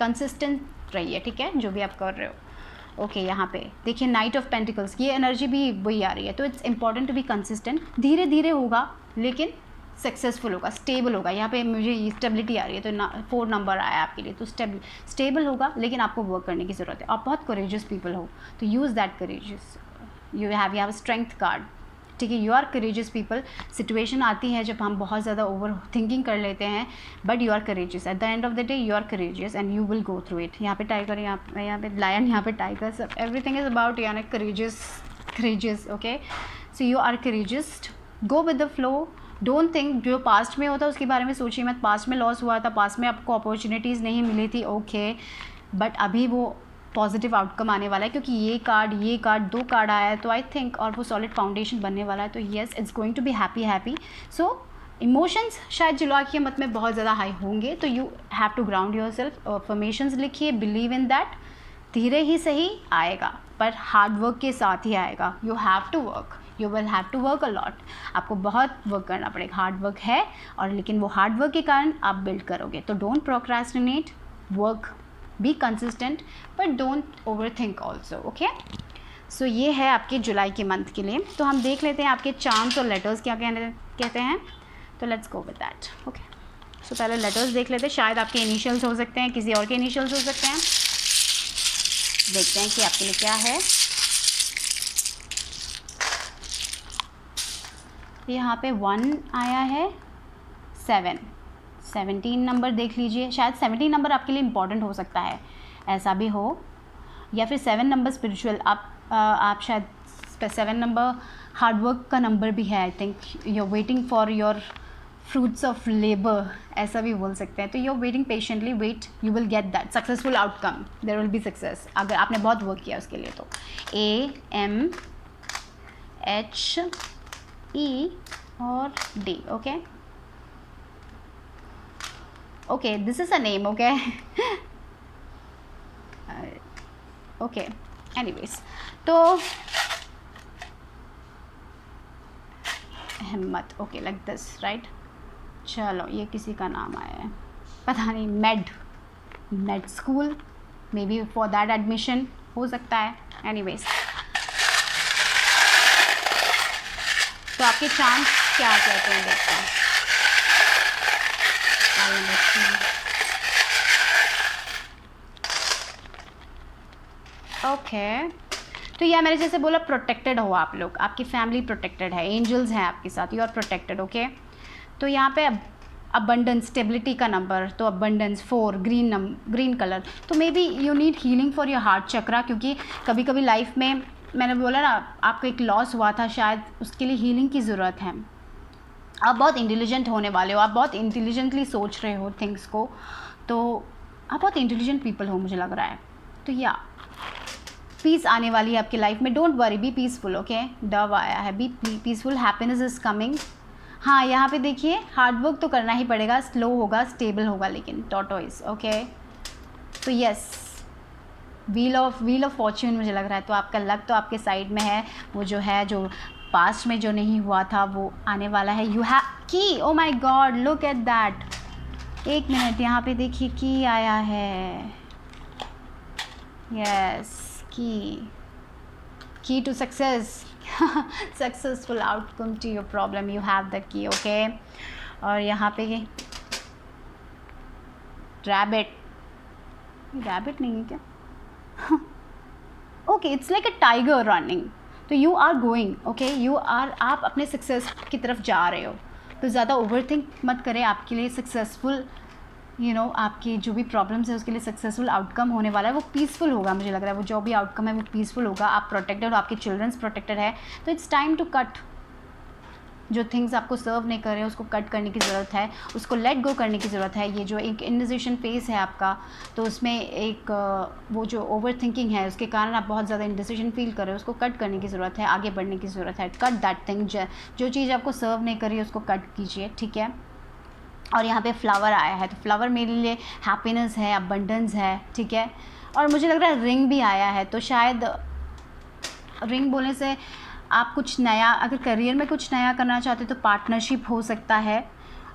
consistent रहिए। ठीक है, जो भी आप कर रहे हो। ओके, यहाँ पे देखिए नाइट ऑफ पेंटिकल्स, ये एनर्जी भी वही आ रही है, तो it's important to be consistent. धीरे धीरे होगा लेकिन सक्सेसफुल होगा, स्टेबल होगा। यहाँ पे मुझे स्टेबिलिटी आ रही है, तो 4 नंबर आया आपके लिए, तो स्टेबल होगा, लेकिन आपको वर्क करने की ज़रूरत है। आप बहुत करेजियस पीपल हो, तो use that courageous, you have strength card. ठीक है, you are courageous people. Situation आती है जब हम बहुत ज़्यादा ओवर थिंकिंग कर लेते हैं, but you are courageous, at the end of the day you are courageous and you will go through it. यहाँ पे टाइगर, यहाँ पे लायन, यहाँ पे टाइगर, सब एवरीथिंग इज़ अबाउट यानी courageous. Okay, so you are courageous, go with the flow. Don't think जो पास्ट में होता है उसके बारे में सोचिए मत, पास्ट में लॉस हुआ था, पास्ट में आपको अपॉर्चुनिटीज़ नहीं मिली थी, ओके, बट अभी वो पॉजिटिव आउटकम आने वाला है, क्योंकि ये कार्ड 2 कार्ड आया है, तो आई थिंक, और वो सॉलिड फाउंडेशन बनने वाला है, तो yes it's going to be happy. So emotions शायद जुलाई के मत में बहुत ज़्यादा हाई होंगे, तो you have to ground yourself, affirmations लिखिए, बिलीव इन दैट, धीरे ही सही आएगा, पर हार्ड वर्क के साथ ही आएगा। You have to work, you will have to work a lot, आपको बहुत वर्क करना पड़ेगा, हार्ड वर्क है, और लेकिन वो हार्ड वर्क के कारण आप बिल्ड करोगे। तो don't procrastinate, work, be consistent, but don't over think also. Okay, so ये है आपके जुलाई के मंथ के लिए। तो हम देख लेते हैं आपके चार्म्स और लेटर्स क्या कहते हैं, तो let's go with that. Okay, so पहले लेटर्स देख लेते हैं, शायद आपके इनिशियल्स हो सकते हैं, किसी और के इनिशियल्स हो सकते हैं। देखते हैं कि आपके लिए क्या है। यहाँ पे 1 आया है, 17 नंबर देख लीजिए, शायद 17 नंबर आपके लिए इम्पॉर्टेंट हो सकता है, ऐसा भी हो, या फिर 7 नंबर स्पिरिचुअल, आप शायद 7 नंबर हार्ड वर्क का नंबर भी है। I think you are waiting for your fruits of labour, ऐसा भी बोल सकते हैं। तो you are waiting patiently, wait, you will get that successful outcome, there will be success, अगर आपने बहुत वर्क किया उसके लिए। तो AMHE और D, okay, this is a name, okay. Okay, anyways, तो हिम्मत, okay, like this, right? चलो, ये किसी का नाम आया है, पता नहीं, med school, may be for that admission हो सकता है। एनीवेज, तो आपके चांस क्या कहते हैं, देखते हैं। Pile number 3। ओके, तो यह मैंने जैसे बोला प्रोटेक्टेड हो आप लोग, आपकी फैमिली प्रोटेक्टेड है, एंजल्स हैं आपके साथ, यू आर प्रोटेक्टेड। ओके, तो यहाँ पे अबंडेंस, स्टेबिलिटी का नंबर, तो अबंडेंस 4, ग्रीन कलर, तो maybe you need healing for your heart chakra, क्योंकि कभी कभी लाइफ में मैंने बोला ना आपको एक लॉस हुआ था, शायद उसके लिए हीलिंग की ज़रूरत है। आप बहुत इंटेलिजेंट होने वाले हो, आप बहुत इंटेलिजेंटली सोच रहे हो थिंग्स को, तो आप बहुत इंटेलिजेंट पीपल हो मुझे लग रहा है। तो या पीस आने वाली है आपकी लाइफ में, don't worry, B peaceful. Okay, Dove आया है, be peaceful, happiness is coming. हाँ, यहाँ पे देखिए हार्ड वर्क तो करना ही पड़ेगा, स्लो होगा, स्टेबल होगा, लेकिन टॉर्टोइज। ओके, तो यस, व्हील ऑफ फॉर्च्यून मुझे लग रहा है, तो आपका लक तो आपके साइड में है, वो जो है जो पास्ट में जो नहीं हुआ था वो आने वाला है। You have key, oh my God, look at that. एक मिनट, यहाँ पे देखिए की आया है, yes, key to success, successful outcome to your problem, you have the key. Okay, और यहाँ पे रैबिट नहीं है क्या? Okay, it's like a tiger running, तो यू आर गोइंग, ओके, आप अपने सक्सेस की तरफ जा रहे हो, तो ज़्यादा ओवरथिंक मत करें, आपके लिए सक्सेसफुल आपकी जो भी प्रॉब्लम्स है उसके लिए सक्सेसफुल आउटकम होने वाला है, वो पीसफुल होगा मुझे लग रहा है, वो जो भी आउटकम है वो पीसफुल होगा, आप प्रोटेक्टेड हो, आपके चिल्ड्रंस प्रोटेक्टेड है, तो इट्स टाइम टू कट, जो थिंग्स आपको सर्व नहीं कर रहे हैं उसको कट करने की ज़रूरत है, उसको लेट गो करने की ज़रूरत है। ये जो एक इंडिसिशन फेस है आपका, तो उसमें एक वो जो ओवर थिंकिंग है उसके कारण आप बहुत ज़्यादा इंडिसिशन फील कर रहे हो, उसको कट करने की ज़रूरत है, आगे बढ़ने की ज़रूरत है। कट दैट थिंग, जो चीज़ आपको सर्व नहीं कर रही है उसको कट कीजिए, ठीक है। और यहाँ पे फ्लावर आया है, तो फ्लावर मेरे लिए हैप्पीनेस है, अबंडेंस है, ठीक है। और मुझे लग रहा है रिंग भी आया है, तो शायद रिंग बोलने से आप कुछ नया, अगर करियर में कुछ नया करना चाहते हो तो पार्टनरशिप हो सकता है,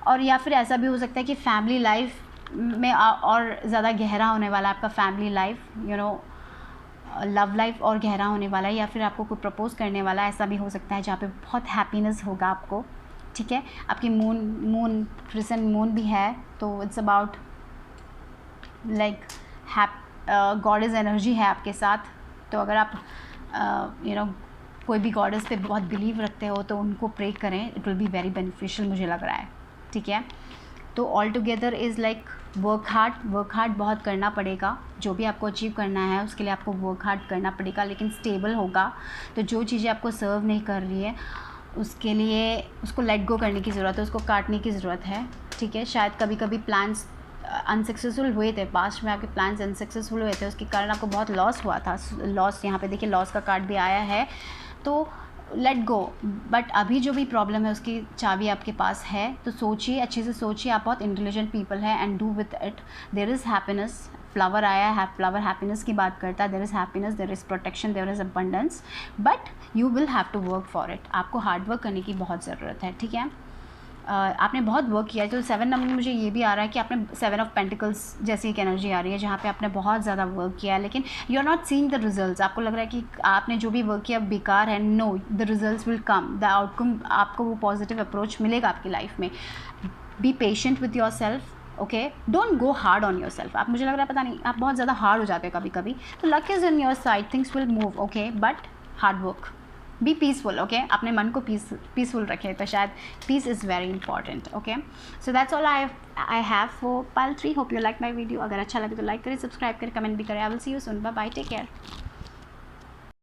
और या फिर ऐसा भी हो सकता है कि फैमिली लाइफ में और ज़्यादा गहरा होने वाला है आपका फैमिली लाइफ, लव लाइफ और गहरा होने वाला है, या फिर आपको कोई प्रपोज करने वाला है, ऐसा भी हो सकता है जहाँ पे बहुत हैप्पीनेस होगा आपको, ठीक है। आपकी मून क्रिसेंट मून भी है, तो it's about like goddess energy है आपके साथ, तो अगर आप कोई भी गॉडेस पे बहुत बिलीव रखते हो तो उनको प्रे करें, it will be very beneficial मुझे लग रहा है, ठीक है। तो all together is like work hard बहुत करना पड़ेगा, जो भी आपको अचीव करना है उसके लिए आपको वर्क हार्ड करना पड़ेगा, लेकिन स्टेबल होगा। तो जो चीज़ें आपको सर्व नहीं कर रही है उसके लिए उसको लेट गो करने की ज़रूरत है, उसको काटने की ज़रूरत है, ठीक है। शायद कभी कभी प्लान्स अनसक्सेसफुल हुए थे, पास्ट में आपके प्लान्स अनसक्सेसफुल हुए थे, उसके कारण आपको बहुत लॉस हुआ था, लॉस यहाँ पे देखिए लॉस का कार्ड भी आया है, तो लेट गो। बट अभी जो भी प्रॉब्लम है उसकी चाबी आपके पास है, तो सोचिए, अच्छे से सोचिए, आप बहुत इंटेलिजेंट पीपल हैं, and do with it, there is happiness. Flower आया है, फ्लावर हैप्पीनेस की बात करता है, there is happiness, there is protection, there is abundance, but you will have to work for it, आपको हार्ड वर्क करने की बहुत ज़रूरत है, ठीक है। आपने बहुत वर्क किया है, तो 7 नंबर में मुझे ये भी आ रहा है कि आपने 7 ऑफ पेंटिकल्स जैसी एक एनर्जी आ रही है जहाँ पे आपने बहुत ज़्यादा वर्क किया है, लेकिन you are not seeing the results, आपको लग रहा है कि आपने जो भी वर्क किया बेकार है। No, the results will come, the outcome, आपको वो पॉजिटिव अप्रोच मिलेगा आपकी लाइफ में। Be patient with your self, okay, don't go hard on yourself. आप, मुझे लग रहा है, पता नहीं, आप बहुत ज़्यादा हार्ड हो जाते हैं कभी कभी, तो luck is in your side, things will move, okay, but hard work, be peaceful, okay, अपने मन को पीसफुल रखें, तो शायद peace is very important, okay. So that's all I have for pile 3। Hope you like my video. अगर अच्छा लगे तो लाइक करें, सब्सक्राइब करें, कमेंट भी करें। I will see you soon, bye bye, take care.